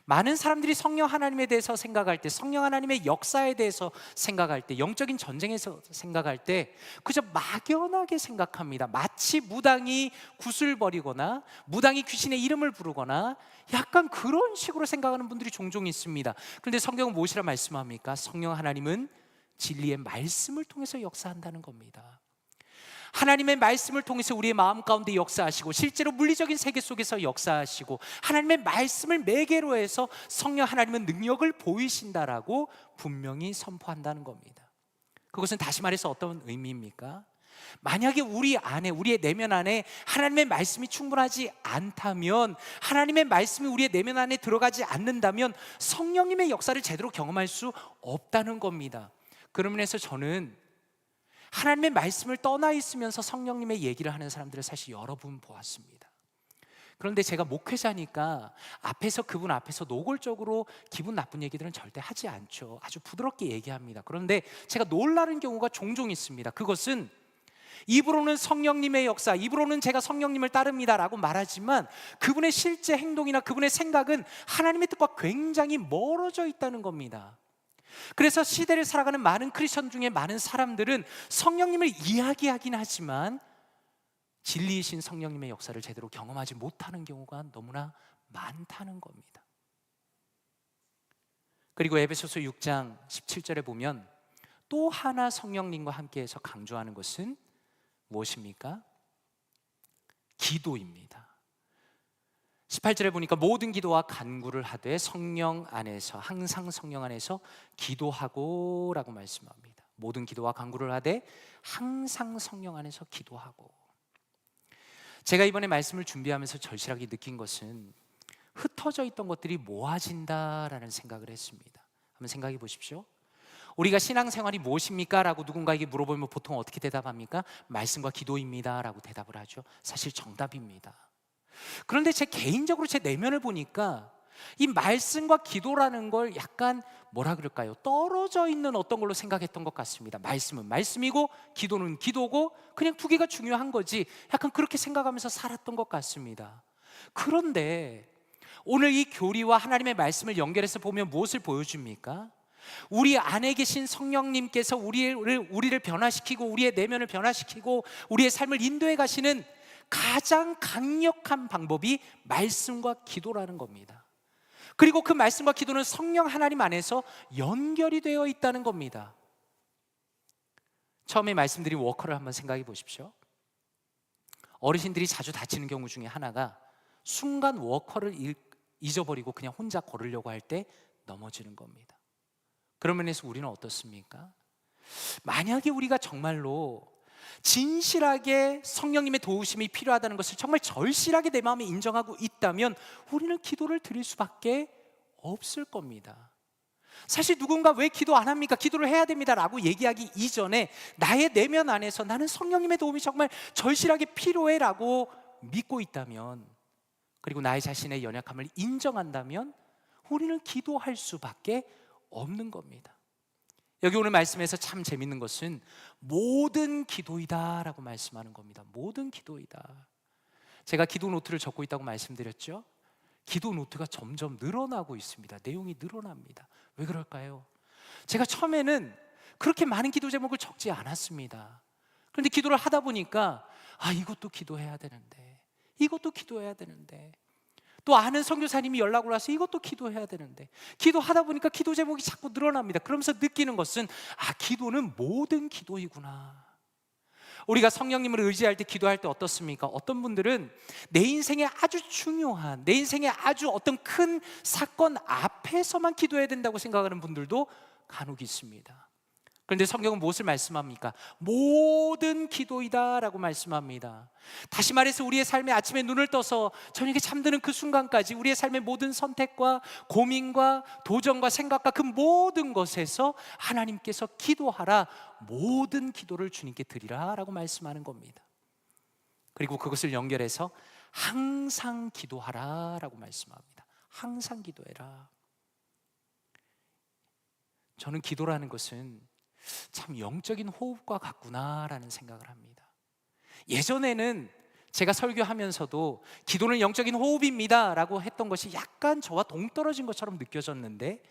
많은 사람들이 성령 하나님에 대해서 생각할 때, 성령 하나님의 역사에 대해서 생각할 때, 영적인 전쟁에서 생각할 때 그저 막연하게 생각합니다. 마치 무당이 굿을 버리거나 무당이 귀신의 이름을 부르거나 약간 그런 식으로 생각하는 분들이 종종 있습니다. 그런데 성경은 무엇이라 말씀합니까? 성령 하나님은 진리의 말씀을 통해서 역사한다는 겁니다. 하나님의 말씀을 통해서 우리의 마음 가운데 역사하시고 실제로 물리적인 세계 속에서 역사하시고 하나님의 말씀을 매개로 해서 성령 하나님은 능력을 보이신다라고 분명히 선포한다는 겁니다. 그것은 다시 말해서 어떤 의미입니까? 만약에 우리 안에, 우리의 내면 안에 하나님의 말씀이 충분하지 않다면, 하나님의 말씀이 우리의 내면 안에 들어가지 않는다면 성령님의 역사를 제대로 경험할 수 없다는 겁니다. 그런 면에서 저는 하나님의 말씀을 떠나 있으면서 성령님의 얘기를 하는 사람들을 사실 여러 분 보았습니다. 그런데 제가 목회자니까 그분 앞에서 노골적으로 기분 나쁜 얘기들은 절대 하지 않죠. 아주 부드럽게 얘기합니다. 그런데 제가 놀라는 경우가 종종 있습니다. 그것은 입으로는 성령님의 역사, 입으로는 제가 성령님을 따릅니다라고 말하지만 그분의 실제 행동이나 그분의 생각은 하나님의 뜻과 굉장히 멀어져 있다는 겁니다. 그래서 시대를 살아가는 많은 크리스천 중에 많은 사람들은 성령님을 이야기하긴 하지만 진리이신 성령님의 역사를 제대로 경험하지 못하는 경우가 너무나 많다는 겁니다. 그리고 에베소서 6장 17절에 보면 또 하나 성령님과 함께해서 강조하는 것은 무엇입니까? 기도입니다. 18절에 보니까 모든 기도와 간구를 하되 성령 안에서, 항상 성령 안에서 기도하고 라고 말씀합니다. 모든 기도와 간구를 하되 항상 성령 안에서 기도하고. 제가 이번에 말씀을 준비하면서 절실하게 느낀 것은 흩어져 있던 것들이 모아진다라는 생각을 했습니다. 한번 생각해 보십시오. 우리가 신앙생활이 무엇입니까? 라고 누군가에게 물어보면 보통 어떻게 대답합니까? 말씀과 기도입니다 라고 대답을 하죠. 사실 정답입니다. 그런데 제 개인적으로 제 내면을 보니까 이 말씀과 기도라는 걸 약간 뭐라 그럴까요? 떨어져 있는 어떤 걸로 생각했던 것 같습니다. 말씀은 말씀이고 기도는 기도고 그냥 두 개가 중요한 거지, 약간 그렇게 생각하면서 살았던 것 같습니다. 그런데 오늘 이 교리와 하나님의 말씀을 연결해서 보면 무엇을 보여줍니까? 우리 안에 계신 성령님께서 우리를 변화시키고 우리의 내면을 변화시키고 우리의 삶을 인도해 가시는 가장 강력한 방법이 말씀과 기도라는 겁니다. 그리고 그 말씀과 기도는 성령 하나님 안에서 연결이 되어 있다는 겁니다. 처음에 말씀드린 워커를 한번 생각해 보십시오. 어르신들이 자주 다치는 경우 중에 하나가 순간 워커를 잊어버리고 그냥 혼자 걸으려고 할 때 넘어지는 겁니다. 그런 면에서 우리는 어떻습니까? 만약에 우리가 정말로 진실하게 성령님의 도우심이 필요하다는 것을 정말 절실하게 내 마음에 인정하고 있다면 우리는 기도를 드릴 수밖에 없을 겁니다. 사실 누군가 왜 기도 안 합니까? 기도를 해야 됩니다 라고 얘기하기 이전에 나의 내면 안에서 나는 성령님의 도움이 정말 절실하게 필요해 라고 믿고 있다면, 그리고 나의 자신의 연약함을 인정한다면 우리는 기도할 수밖에 없는 겁니다. 여기 오늘 말씀에서 참 재밌는 것은 모든 기도이다 라고 말씀하는 겁니다. 모든 기도이다. 제가 기도 노트를 적고 있다고 말씀드렸죠? 기도 노트가 점점 늘어나고 있습니다. 내용이 늘어납니다. 왜 그럴까요? 제가 처음에는 그렇게 많은 기도 제목을 적지 않았습니다. 그런데 기도를 하다 보니까 이것도 기도해야 되는데, 이것도 기도해야 되는데, 또 아는 선교사님이 연락을 와서 이것도 기도해야 되는데, 기도하다 보니까 기도 제목이 자꾸 늘어납니다. 그러면서 느끼는 것은 기도는 모든 기도이구나. 우리가 성령님을 의지할 때, 기도할 때 어떻습니까? 어떤 분들은 내 인생에 아주 중요한, 내 인생에 아주 어떤 큰 사건 앞에서만 기도해야 된다고 생각하는 분들도 간혹 있습니다. 그런데 성경은 무엇을 말씀합니까? 모든 기도이다 라고 말씀합니다. 다시 말해서 우리의 삶에 아침에 눈을 떠서 저녁에 잠드는 그 순간까지 우리의 삶의 모든 선택과 고민과 도전과 생각과 그 모든 것에서 하나님께서 기도하라, 모든 기도를 주님께 드리라 라고 말씀하는 겁니다. 그리고 그것을 연결해서 항상 기도하라 라고 말씀합니다. 항상 기도해라. 저는 기도라는 것은 참 영적인 호흡과 같구나라는 생각을 합니다. 예전에는 제가 설교하면서도 기도는 영적인 호흡입니다 라고 했던 것이 약간 저와 동떨어진 것처럼 느껴졌는데,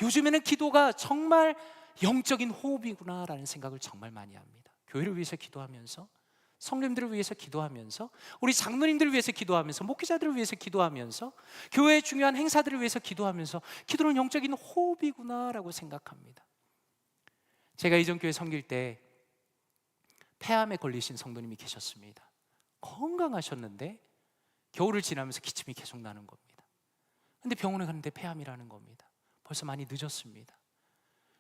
요즘에는 기도가 정말 영적인 호흡이구나 라는 생각을 정말 많이 합니다. 교회를 위해서 기도하면서, 성도님들을 위해서 기도하면서, 우리 장로님들을 위해서 기도하면서, 목회자들을 위해서 기도하면서, 교회의 중요한 행사들을 위해서 기도하면서, 기도는 영적인 호흡이구나 라고 생각합니다. 제가 이전 교회 섬길 때 폐암에 걸리신 성도님이 계셨습니다. 건강하셨는데 겨울을 지나면서 기침이 계속 나는 겁니다. 근데 병원에 갔는데 폐암이라는 겁니다. 벌써 많이 늦었습니다.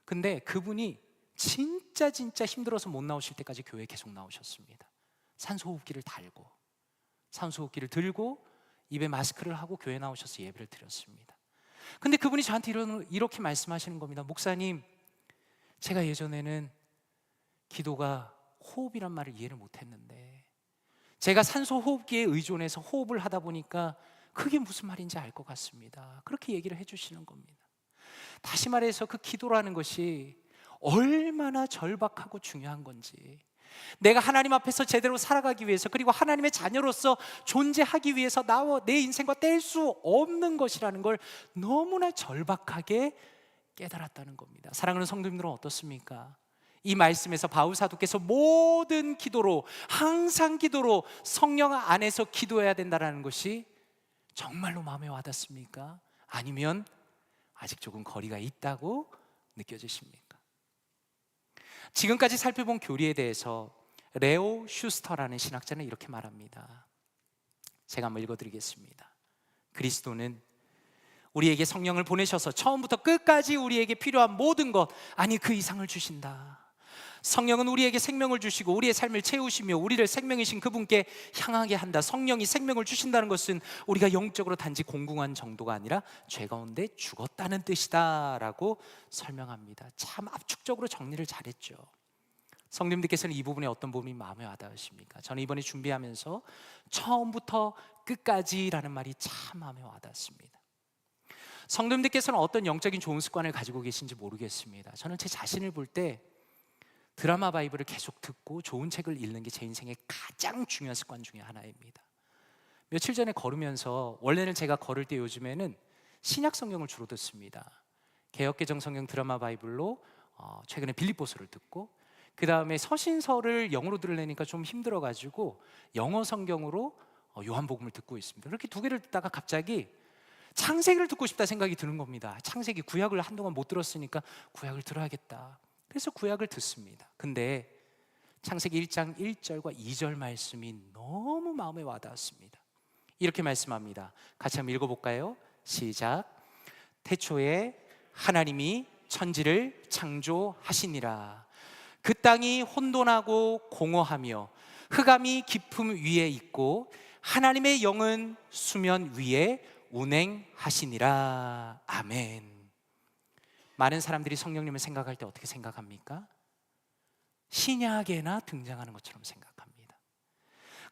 근데 그분이 진짜 힘들어서 못 나오실 때까지 교회에 계속 나오셨습니다. 산소호흡기를 달고, 산소호흡기를 들고, 입에 마스크를 하고 교회에 나오셔서 예배를 드렸습니다. 근데 그분이 저한테 이렇게 말씀하시는 겁니다. 목사님, 제가 예전에는 기도가 호흡이란 말을 이해를 못했는데, 제가 산소 호흡기에 의존해서 호흡을 하다 보니까 그게 무슨 말인지 알 것 같습니다. 그렇게 얘기를 해주시는 겁니다. 다시 말해서 그 기도라는 것이 얼마나 절박하고 중요한 건지, 내가 하나님 앞에서 제대로 살아가기 위해서, 그리고 하나님의 자녀로서 존재하기 위해서 내 인생과 뗄 수 없는 것이라는 걸 너무나 절박하게 깨달았다는 겁니다. 사랑하는 성도님들은 어떻습니까? 이 말씀에서 바울 사도께서 모든 기도로, 항상 기도로 성령 안에서 기도해야 된다는 것이 정말로 마음에 와닿습니까? 아니면 아직 조금 거리가 있다고 느껴지십니까? 지금까지 살펴본 교리에 대해서 레오 슈스터라는 신학자는 이렇게 말합니다. 제가 한번 읽어드리겠습니다. 그리스도는 우리에게 성령을 보내셔서 처음부터 끝까지 우리에게 필요한 모든 것, 아니 그 이상을 주신다. 성령은 우리에게 생명을 주시고 우리의 삶을 채우시며 우리를 생명이신 그분께 향하게 한다. 성령이 생명을 주신다는 것은 우리가 영적으로 단지 공궁한 정도가 아니라 죄 가운데 죽었다는 뜻이다 라고 설명합니다. 참 압축적으로 정리를 잘했죠. 성도님들께서는 이 부분에 어떤 부분이 마음에 와닿으십니까? 저는 이번에 준비하면서 처음부터 끝까지라는 말이 참 마음에 와닿습니다. 성도님들께서는 어떤 영적인 좋은 습관을 가지고 계신지 모르겠습니다. 저는 제 자신을 볼 때 드라마 바이블을 계속 듣고 좋은 책을 읽는 게 제 인생의 가장 중요한 습관 중에 하나입니다. 며칠 전에 걸으면서, 원래는 제가 걸을 때 요즘에는 신약 성경을 주로 듣습니다. 개역개정 성경 드라마 바이블로 최근에 빌립보서를 듣고, 그 다음에 서신서를 영어로 들으려니까 좀 힘들어가지고 영어 성경으로 요한복음을 듣고 있습니다. 그렇게 두 개를 듣다가 갑자기 창세기를 듣고 싶다 생각이 드는 겁니다. 창세기, 구약을 한동안 못 들었으니까 구약을 들어야겠다. 그래서 구약을 듣습니다. 근데 창세기 1장 1절과 2절 말씀이 너무 마음에 와닿았습니다. 이렇게 말씀합니다. 같이 한번 읽어볼까요? 시작. 태초에 하나님이 천지를 창조하시니라. 그 땅이 혼돈하고 공허하며 흑암이 깊음 위에 있고 하나님의 영은 수면 위에 운행하시니라. 아멘. 많은 사람들이 성령님을 생각할 때 어떻게 생각합니까? 신약에나 등장하는 것처럼 생각합니다.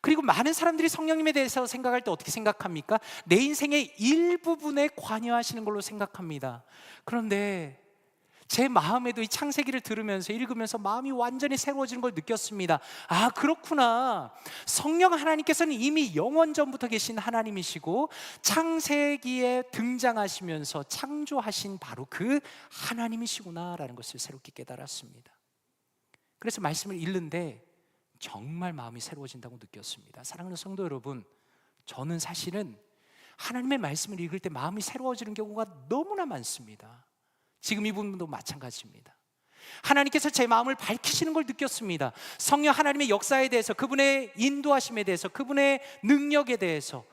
그리고 많은 사람들이 성령님에 대해서 생각할 때 어떻게 생각합니까? 내 인생의 일부분에 관여하시는 걸로 생각합니다. 그런데 제 마음에도 이 창세기를 들으면서, 읽으면서 마음이 완전히 새로워지는 걸 느꼈습니다. 아, 그렇구나. 성령 하나님께서는 이미 영원 전부터 계신 하나님이시고 창세기에 등장하시면서 창조하신 바로 그 하나님이시구나라는 것을 새롭게 깨달았습니다. 그래서 말씀을 읽는데 정말 마음이 새로워진다고 느꼈습니다. 사랑하는 성도 여러분, 저는 사실은 하나님의 말씀을 읽을 때 마음이 새로워지는 경우가 너무나 많습니다. 지금 이 부분도 마찬가지입니다. 하나님께서 제 마음을 밝히시는 걸 느꼈습니다. 성령 하나님의 역사에 대해서, 그분의 인도하심에 대해서, 그분의 능력에 대해서,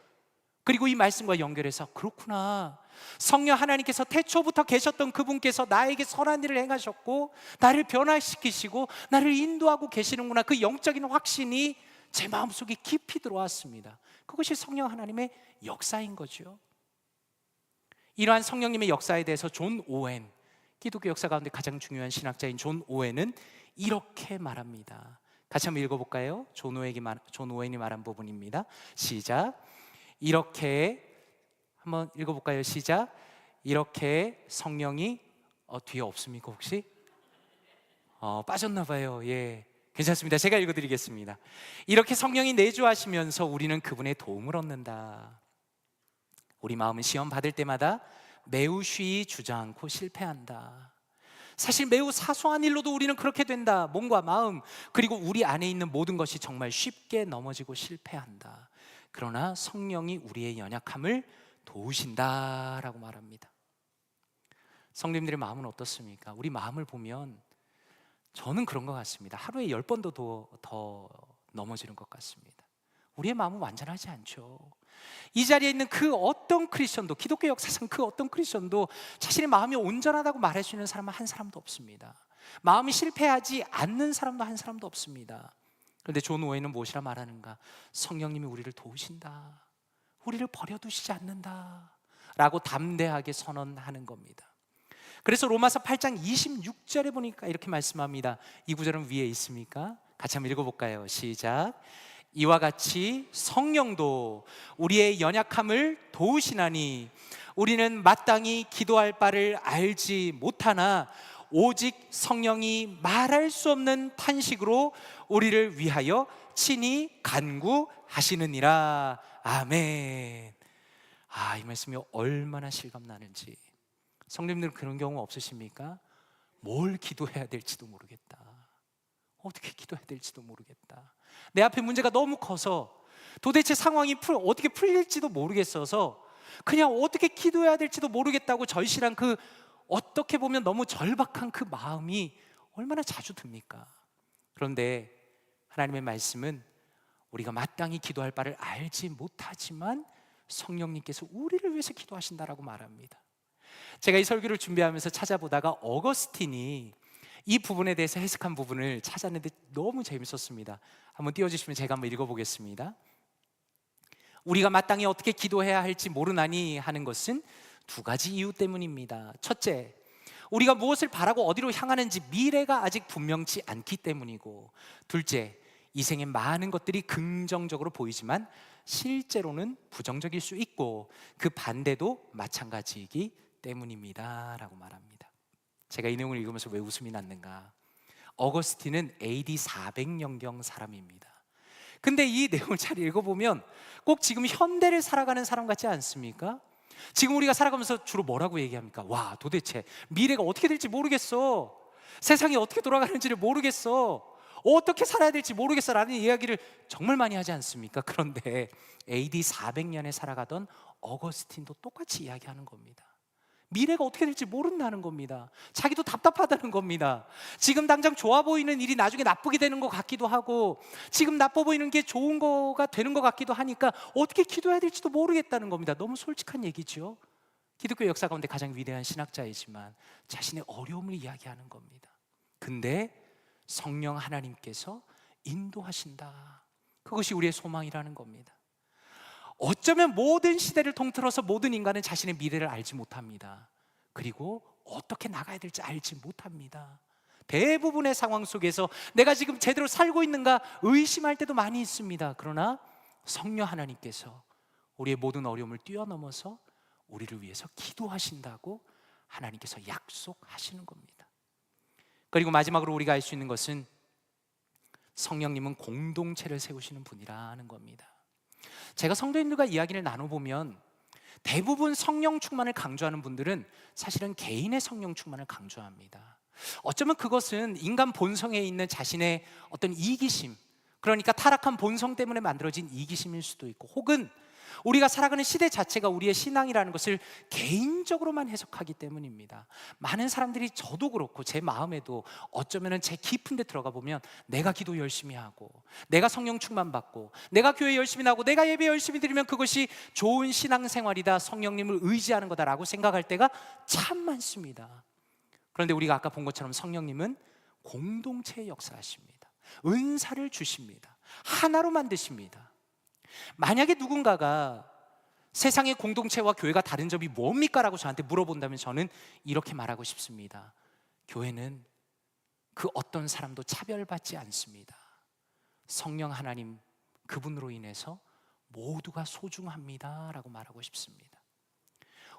그리고 이 말씀과 연결해서 그렇구나, 성령 하나님께서 태초부터 계셨던 그분께서 나에게 선한 일을 행하셨고 나를 변화시키시고 나를 인도하고 계시는구나. 그 영적인 확신이 제 마음속에 깊이 들어왔습니다. 그것이 성령 하나님의 역사인 거죠. 이러한 성령님의 역사에 대해서 존 오웬, 기독교 역사 가운데 가장 중요한 신학자인 존 오웬은 이렇게 말합니다. 같이 한번 읽어볼까요? 존 오웬이 말한 부분입니다. 시작. 이렇게 한번 읽어볼까요? 시작. 이렇게 성령이 뒤에 없습니까 혹시? 빠졌나 봐요. 예, 괜찮습니다. 제가 읽어드리겠습니다. 이렇게 성령이 내주하시면서 우리는 그분의 도움을 얻는다. 우리 마음은 시험 받을 때마다 매우 쉬이 주저앉고 실패한다. 사실 매우 사소한 일로도 우리는 그렇게 된다. 몸과 마음, 그리고 우리 안에 있는 모든 것이 정말 쉽게 넘어지고 실패한다. 그러나 성령이 우리의 연약함을 도우신다라고 말합니다. 성도님들의 마음은 어떻습니까? 우리 마음을 보면 저는 그런 것 같습니다. 하루에 10번도 더 넘어지는 것 같습니다. 우리의 마음은 완전하지 않죠. 이 자리에 있는 그 어떤 크리스천도, 기독교 역사상 그 어떤 크리스천도 자신의 마음이 온전하다고 말할 수 있는 사람은 한 사람도 없습니다. 마음이 실패하지 않는 사람도 한 사람도 없습니다. 그런데 존 오웬은 무엇이라 말하는가? 성령님이 우리를 도우신다, 우리를 버려두시지 않는다 라고 담대하게 선언하는 겁니다. 그래서 로마서 8장 26절에 보니까 이렇게 말씀합니다. 이 구절은 위에 있습니까? 같이 한번 읽어볼까요? 시작. 이와 같이 성령도 우리의 연약함을 도우시나니 우리는 마땅히 기도할 바를 알지 못하나 오직 성령이 말할 수 없는 탄식으로 우리를 위하여 친히 간구하시느니라. 아멘. 이 말씀이 얼마나 실감나는지. 성도님들 그런 경우 없으십니까? 뭘 기도해야 될지도 모르겠다, 어떻게 기도해야 될지도 모르겠다, 내 앞에 문제가 너무 커서 도대체 상황이 어떻게 풀릴지도 모르겠어서 그냥 어떻게 기도해야 될지도 모르겠다고 절실한 그, 어떻게 보면 너무 절박한 그 마음이 얼마나 자주 듭니까? 그런데 하나님의 말씀은 우리가 마땅히 기도할 바를 알지 못하지만 성령님께서 우리를 위해서 기도하신다라고 말합니다. 제가 이 설교를 준비하면서 찾아보다가 어거스틴이 이 부분에 대해서 해석한 부분을 찾았는데 너무 재밌었습니다. 한번 띄워주시면 제가 한번 읽어보겠습니다. 우리가 마땅히 어떻게 기도해야 할지 모르나니 하는 것은 두 가지 이유 때문입니다. 첫째, 우리가 무엇을 바라고 어디로 향하는지 미래가 아직 분명치 않기 때문이고, 둘째, 이 생의 많은 것들이 긍정적으로 보이지만 실제로는 부정적일 수 있고 그 반대도 마찬가지이기 때문입니다 라고 말합니다. 제가 이 내용을 읽으면서 왜 웃음이 났는가? 어거스틴은 AD 400년경 사람입니다. 근데 이 내용을 잘 읽어보면 꼭 지금 현대를 살아가는 사람 같지 않습니까? 지금 우리가 살아가면서 주로 뭐라고 얘기합니까? 와, 도대체 미래가 어떻게 될지 모르겠어, 세상이 어떻게 돌아가는지를 모르겠어, 어떻게 살아야 될지 모르겠어 라는 이야기를 정말 많이 하지 않습니까? 그런데 AD 400년에 살아가던 어거스틴도 똑같이 이야기하는 겁니다. 미래가 어떻게 될지 모른다는 겁니다. 자기도 답답하다는 겁니다. 지금 당장 좋아 보이는 일이 나중에 나쁘게 되는 것 같기도 하고, 지금 나빠 보이는 게 좋은 거가 되는 것 같기도 하니까 어떻게 기도해야 될지도 모르겠다는 겁니다. 너무 솔직한 얘기죠. 기독교 역사 가운데 가장 위대한 신학자이지만 자신의 어려움을 이야기하는 겁니다. 근데 성령 하나님께서 인도하신다, 그것이 우리의 소망이라는 겁니다. 어쩌면 모든 시대를 통틀어서 모든 인간은 자신의 미래를 알지 못합니다. 그리고 어떻게 나가야 될지 알지 못합니다. 대부분의 상황 속에서 내가 지금 제대로 살고 있는가 의심할 때도 많이 있습니다. 그러나 성령 하나님께서 우리의 모든 어려움을 뛰어넘어서 우리를 위해서 기도하신다고 하나님께서 약속하시는 겁니다. 그리고 마지막으로 우리가 알 수 있는 것은 성령님은 공동체를 세우시는 분이라는 겁니다. 제가 성도님들과 이야기를 나눠보면 대부분 성령 충만을 강조하는 분들은 사실은 개인의 성령 충만을 강조합니다. 어쩌면 그것은 인간 본성에 있는 자신의 어떤 이기심, 그러니까 타락한 본성 때문에 만들어진 이기심일 수도 있고, 혹은 우리가 살아가는 시대 자체가 우리의 신앙이라는 것을 개인적으로만 해석하기 때문입니다. 많은 사람들이, 저도 그렇고 제 마음에도 어쩌면 제 깊은 데 들어가 보면 내가 기도 열심히 하고, 내가 성령 충만 받고, 내가 교회 열심히 나오고, 내가 예배 열심히 드리면 그것이 좋은 신앙생활이다, 성령님을 의지하는 거다라고 생각할 때가 참 많습니다. 그런데 우리가 아까 본 것처럼 성령님은 공동체의 역사하십니다. 은사를 주십니다. 하나로 만드십니다. 만약에 누군가가 세상의 공동체와 교회가 다른 점이 뭡니까? 라고 저한테 물어본다면 저는 이렇게 말하고 싶습니다. 교회는 그 어떤 사람도 차별받지 않습니다. 성령 하나님, 그분으로 인해서 모두가 소중합니다 라고 말하고 싶습니다.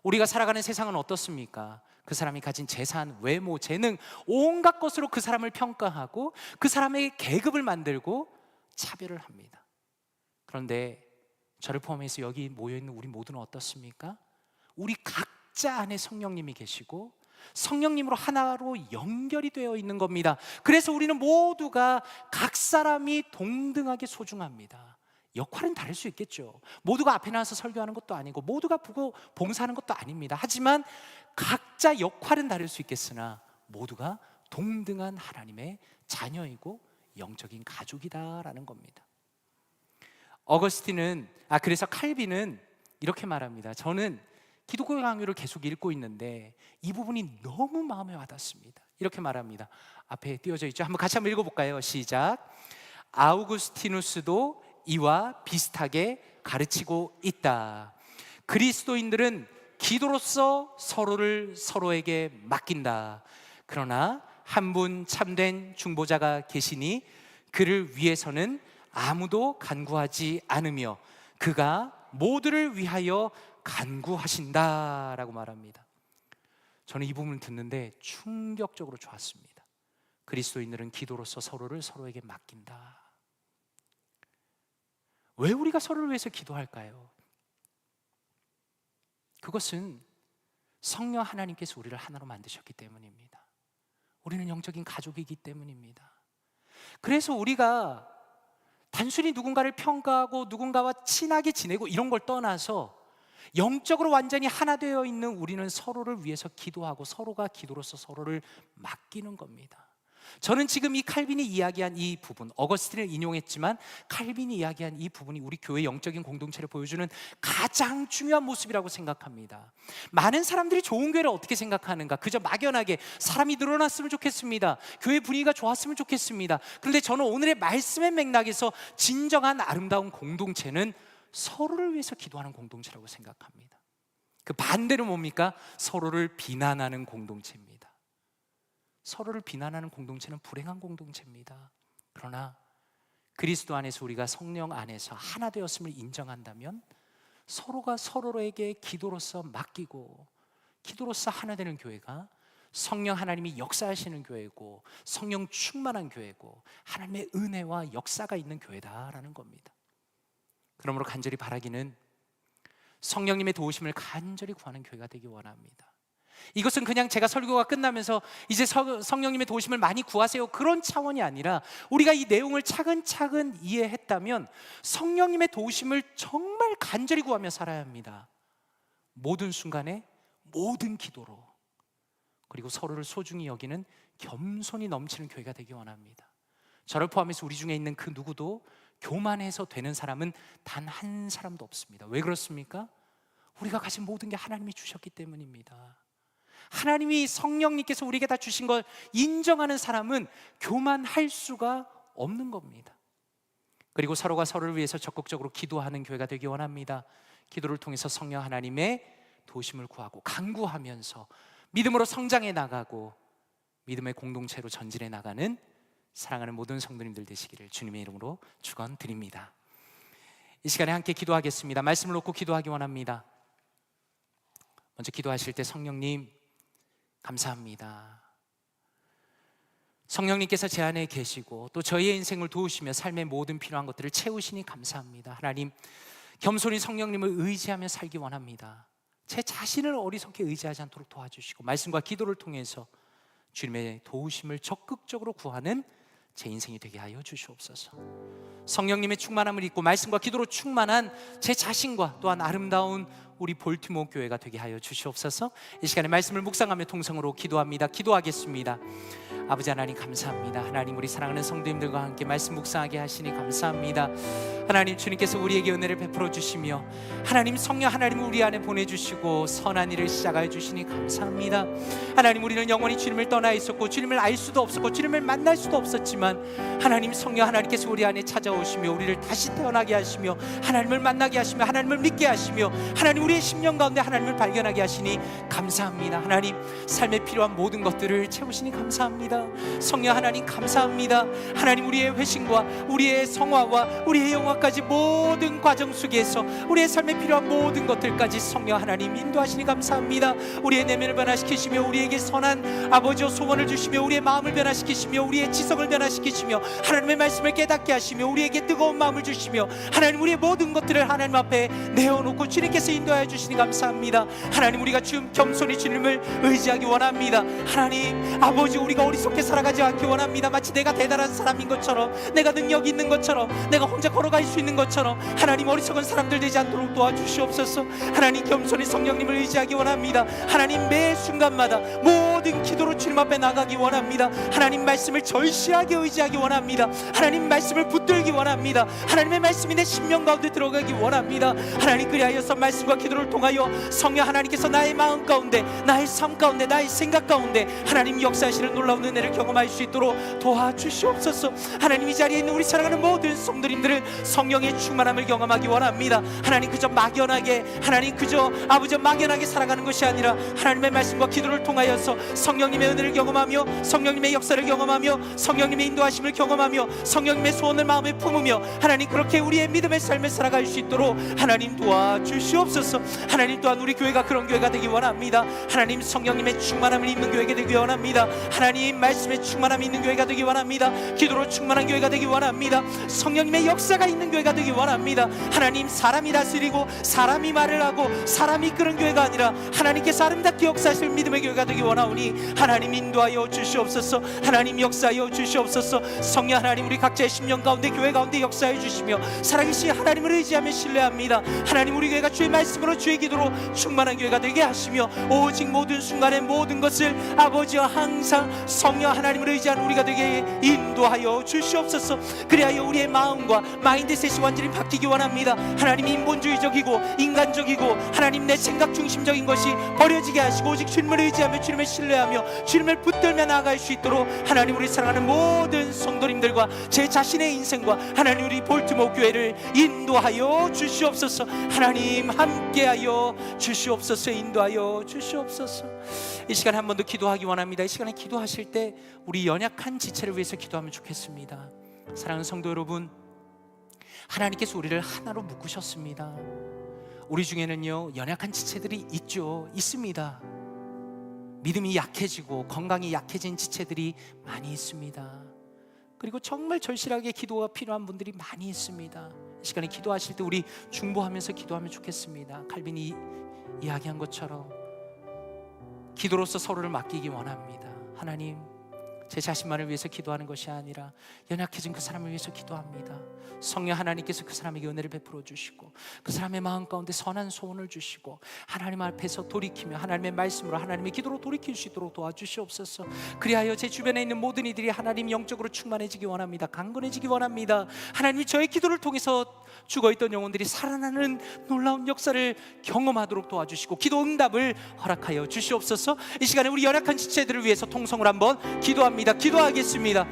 우리가 살아가는 세상은 어떻습니까? 그 사람이 가진 재산, 외모, 재능, 온갖 것으로 그 사람을 평가하고 그 사람의 계급을 만들고 차별을 합니다. 그런데 저를 포함해서 여기 모여있는 우리 모두는 어떻습니까? 우리 각자 안에 성령님이 계시고 성령님으로 하나로 연결이 되어 있는 겁니다. 그래서 우리는 모두가 각 사람이 동등하게 소중합니다. 역할은 다를 수 있겠죠. 모두가 앞에 나와서 설교하는 것도 아니고 모두가 보고 봉사하는 것도 아닙니다. 하지만 각자 역할은 다를 수 있겠으나 모두가 동등한 하나님의 자녀이고 영적인 가족이다라는 겁니다. 그래서 칼빈은 이렇게 말합니다. 저는 기독교 강요를 계속 읽고 있는데 이 부분이 너무 마음에 와닿습니다. 이렇게 말합니다. 앞에 띄워져 있죠. 같이 한번 읽어볼까요? 시작. 아우구스티누스도 이와 비슷하게 가르치고 있다. 그리스도인들은 기도로서 서로를 서로에게 맡긴다. 그러나 한 분 참된 중보자가 계시니 그를 위해서는 아무도 간구하지 않으며 그가 모두를 위하여 간구하신다라고 말합니다. 저는 이 부분을 듣는데 충격적으로 좋았습니다. 그리스도인들은 기도로서 서로를 서로에게 맡긴다. 왜 우리가 서로를 위해서 기도할까요? 그것은 성령 하나님께서 우리를 하나로 만드셨기 때문입니다. 우리는 영적인 가족이기 때문입니다. 그래서 우리가 단순히 누군가를 평가하고 누군가와 친하게 지내고 이런 걸 떠나서 영적으로 완전히 하나 되어 있는 우리는 서로를 위해서 기도하고 서로가 기도로서 서로를 맡기는 겁니다. 저는 지금 이 칼빈이 이야기한 이 부분, 어거스틴을 인용했지만 칼빈이 이야기한 이 부분이 우리 교회 영적인 공동체를 보여주는 가장 중요한 모습이라고 생각합니다. 많은 사람들이 좋은 교회를 어떻게 생각하는가? 그저 막연하게 사람이 늘어났으면 좋겠습니다. 교회 분위기가 좋았으면 좋겠습니다. 그런데 저는 오늘의 말씀의 맥락에서 진정한 아름다운 공동체는 서로를 위해서 기도하는 공동체라고 생각합니다. 그 반대로 뭡니까? 서로를 비난하는 공동체입니다. 서로를 비난하는 공동체는 불행한 공동체입니다. 그러나 그리스도 안에서 우리가 성령 안에서 하나 되었음을 인정한다면 서로가 서로에게 기도로서 맡기고 기도로서 하나 되는 교회가 성령 하나님이 역사하시는 교회고 성령 충만한 교회고 하나님의 은혜와 역사가 있는 교회다라는 겁니다. 그러므로 간절히 바라기는 성령님의 도우심을 간절히 구하는 교회가 되기 원합니다. 이것은 그냥 제가 설교가 끝나면서 이제 성령님의 도우심을 많이 구하세요 그런 차원이 아니라 우리가 이 내용을 차근차근 이해했다면 성령님의 도우심을 정말 간절히 구하며 살아야 합니다. 모든 순간에 모든 기도로, 그리고 서로를 소중히 여기는 겸손이 넘치는 교회가 되기 원합니다. 저를 포함해서 우리 중에 있는 그 누구도 교만해서 되는 사람은 단 한 사람도 없습니다. 왜 그렇습니까? 우리가 가진 모든 게 하나님이 주셨기 때문입니다. 하나님이 성령님께서 우리에게 다 주신 걸 인정하는 사람은 교만할 수가 없는 겁니다. 그리고 서로가 서로를 위해서 적극적으로 기도하는 교회가 되기 원합니다. 기도를 통해서 성령 하나님의 도우심을 구하고 간구하면서 믿음으로 성장해 나가고 믿음의 공동체로 전진해 나가는 사랑하는 모든 성도님들 되시기를 주님의 이름으로 축원드립니다. 이 시간에 함께 기도하겠습니다. 말씀을 놓고 기도하기 원합니다. 먼저 기도하실 때 성령님 감사합니다. 성령님께서 제 안에 계시고 또 저희의 인생을 도우시며 삶의 모든 필요한 것들을 채우시니 감사합니다. 하나님, 겸손히 성령님을 의지하며 살기 원합니다. 제 자신을 어리석게 의지하지 않도록 도와주시고 말씀과 기도를 통해서 주님의 도우심을 적극적으로 구하는 제 인생이 되게 하여 주시옵소서. 성령님의 충만함을 입고 말씀과 기도로 충만한 제 자신과 또한 아름다운 우리 볼티모어 교회가 되게 하여 주시옵소서. 이 시간에 말씀을 묵상하며 통성으로 기도합니다. 기도하겠습니다. 아버지 하나님 감사합니다. 하나님, 우리 사랑하는 성도님들과 함께 말씀 묵상하게 하시니 감사합니다. 하나님, 주님께서 우리에게 은혜를 베풀어 주시며 하나님, 성령 하나님을 우리 안에 보내주시고 선한 일을 시작하여 주시니 감사합니다. 하나님, 우리는 영원히 주님을 떠나 있었고 주님을 알 수도 없었고 주님을 만날 수도 없었지만 하나님, 성령 하나님께서 우리 안에 찾아오시며 우리를 다시 태어나게 하시며 하나님을 만나게 하시며 하나님을 믿게 하시며 하나님, 우리의 심령 가운데 하나님을 발견하게 하시니 감사합니다. 하나님, 삶에 필요한 모든 것들을 채우시니 감사합니다. 성령 하나님 감사합니다. 하나님, 우리의 회심과 우리의 성화와 우리의 영화까지 모든 과정 속에서 우리의 삶에 필요한 모든 것들까지 성령 하나님 인도하시니 감사합니다. 우리의 내면을 변화시키시며 우리에게 선한 아버지의 소원을 주시며 우리의 마음을 변화시키시며 우리의 지성을 변화시키시며 하나님의 말씀을 깨닫게 하시며 우리에게 뜨거운 마음을 주시며 하나님, 우리의 모든 것들을 하나님 앞에 내어놓고 주님께서 인도하여 주시니 감사합니다. 하나님, 우리가 지금 겸손히 주님을 의지하기 원합니다. 하나님 아버지, 우리가 어리석게 살아가지 않기 원합니다. 마치 내가 대단한 사람인 것처럼, 내가 능력이 있는 것처럼, 내가 혼자 걸어갈 수 있는 것처럼 하나님, 어리석은 사람들 되지 않도록 도와주시옵소서. 하나님, 겸손히 성령님을 의지하기 원합니다. 하나님, 매 순간마다 모든 기도로 주님 앞에 나가기 원합니다. 하나님, 말씀을 절실하게 의지하기 원합니다. 하나님, 말씀을 붙들기 원합니다. 하나님의 말씀이 내 심령 가운데 들어가기 원합니다. 하나님, 그리하여서 말씀과 기도를 통하여 성령 하나님께서 나의 마음 가운데, 나의 삶 가운데, 나의 생각 가운데 하나님 역사하시는 놀라운 은혜를 경험할 수 있도록 도와주시옵소서. 하나님, 이 자리에 있는 우리 사랑하는 모든 성도님들은 성령의 충만함을 경험하기 원합니다. 하나님, 그저 막연하게, 하나님 그저 아버지 막연하게 살아가는 것이 아니라 하나님의 말씀과 기도를 통하여서 성령님의 은혜를 경험하며 성령님의 역사를 경험하며 성령님의 인도하심을 경험하며 성령님의 소원을 마음에 품으며 하나님, 그렇게 우리의 믿음의 삶을 살아갈 수 있도록 하나님 도와주시옵소서. 하나님, 또한 우리 교회가 그런 교회가 되기 원합니다. 하나님, 성령님의 충만함을 입는 교회가 되기 원합니다. 하나님, 말씀의 충만함이 있는 교회가 되기 원합니다. 기도로 충만한 교회가 되기 원합니다. 성령님의 역사가 있는 교회가 되기 원합니다. 하나님, 사람이 다스리고 사람이 말을 하고 사람이 이끄는 교회가 아니라 하나님께서 아름답게 역사하실 믿음의 교회가 되기 원하오니 하나님, 인도하여 주시옵소서. 하나님, 역사하여 주시옵소서. 성령 하나님, 우리 각자의 심령 가운데, 교회 가운데 역사해 주시며 살아계신 하나님을 의지하며 신뢰합니다. 하나님, 우리 교회가 주의 말씀으로 주의 기도로 충만한 교회가 되게 하시며 오직 모든 순간에 모든 것을 아버지와 항상 성령 하나님을 의지하는 우리가 되게 인도하여 주시옵소서. 그리하여 우리의 마음과 마인드셋이 완전히 바뀌기 원합니다. 하나님, 인본주의적이고 인간적이고 하나님 내 생각 중심적인 것이 버려지게 하시고 오직 주님을 의지하며 주님을 신뢰하며 주님을 붙들며 나아갈 수 있도록 하나님, 우리 사랑하는 모든 성도님들과 제 자신의 인생과 하나님, 우리 볼티모어 교회를 인도하여 주시옵소서. 하나님, 함께하여 주시옵소서. 인도하여 주시옵소서. 이 시간에 한 번 더 기도하기 원합니다. 이 시간에 기도하실 때 우리 연약한 지체를 위해서 기도하면 좋겠습니다. 사랑하는 성도 여러분, 하나님께서 우리를 하나로 묶으셨습니다. 우리 중에는요, 연약한 지체들이 있습니다. 믿음이 약해지고 건강이 약해진 지체들이 많이 있습니다. 그리고 정말 절실하게 기도가 필요한 분들이 많이 있습니다. 이 시간에 기도하실 때 우리 중보하면서 기도하면 좋겠습니다. 칼빈이 이야기한 것처럼 기도로서 서로를 맡기기 원합니다. 하나님, 제 자신만을 위해서 기도하는 것이 아니라 연약해진 그 사람을 위해서 기도합니다. 성령 하나님께서 그 사람에게 은혜를 베풀어 주시고 그 사람의 마음 가운데 선한 소원을 주시고 하나님 앞에서 돌이키며 하나님의 말씀으로 하나님의 기도로 돌이킬 수 있도록 도와주시옵소서. 그리하여 제 주변에 있는 모든 이들이 하나님 영적으로 충만해지기 원합니다. 강건해지기 원합니다. 하나님이 저의 기도를 통해서 죽어있던 영혼들이 살아나는 놀라운 역사를 경험하도록 도와주시고 기도 응답을 허락하여 주시옵소서. 이 시간에 우리 연약한 지체들을 위해서 통성을 한번 기도합니다. 기도하겠습니다.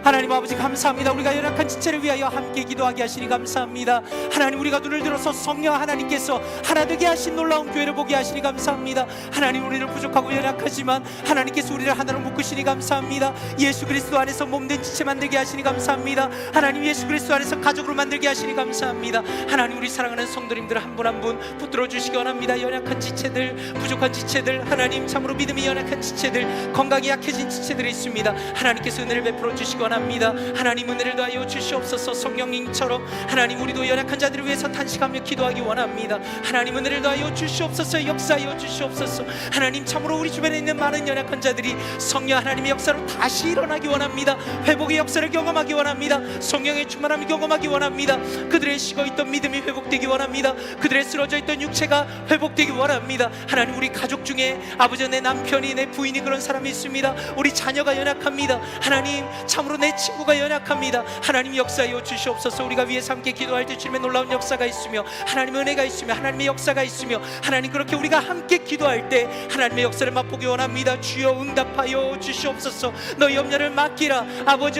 하나님 아버지 감사합니다. 우리가 연약한 지체를 위하여 함께 기도하게 하시니 감사합니다. 하나님, 우리가 눈을 들어서 성령 하나님께서 하나 되게 하신 놀라운 교회를 보게 하시니 감사합니다. 하나님, 우리는 부족하고 연약하지만 하나님께서 우리를 하나로 묶으시니 감사합니다. 예수 그리스도 안에서 몸된 지체 만들게 하시니 감사합니다. 하나님, 예수 그리스도 안에서 가족으로 만들게 하시니 감사합니다. 원합니다. 하나님, 우리 사랑하는 성도님들 한 분 한 분 붙들어 주시기 원합니다. 연약한 지체들, 부족한 지체들, 하나님 참으로 믿음이 연약한 지체들, 건강이 약해진 지체들이 있습니다. 하나님께서 은혜를 베풀어 주시기 원합니다. 하나님, 은혜를 더하여 주시옵소서. 성령님처럼 하나님, 우리도 연약한 자들을 위해서 탄식하며 기도하기 원합니다. 하나님, 은혜를 더하여 주시옵소서. 역사하여 주시옵소서. 하나님, 참으로 우리 주변에 있는 많은 연약한 자들이 성령 하나님의 역사로 다시 일어나기 원합니다. 회복의 역사를 경험하기 원합니다. 성령의 충만함을 경험하기 원합니다. 그들의 식어있던 믿음이 회복되기 원합니다. 그들의 쓰러져 있던 육체가 회복되기 원합니다. 하나님, 우리 가족 중에 아버지, 내 남편이, 내 부인이 그런 사람이 있습니다. 우리 자녀가 연약합니다. 하나님, 참으로 내 친구가 연약합니다. 하나님, 역사하여 주시옵소서. 우리가 위에서 함께 기도할 때 주님의 놀라운 역사가 있으며 하나님의 은혜가 있으며 하나님의 역사가 있으며 하나님, 그렇게 우리가 함께 기도할 때 하나님의 역사를 맛보기 원합니다. 주여 응답하여 주시옵소서. 너희 염려를 맡기라. 아버지,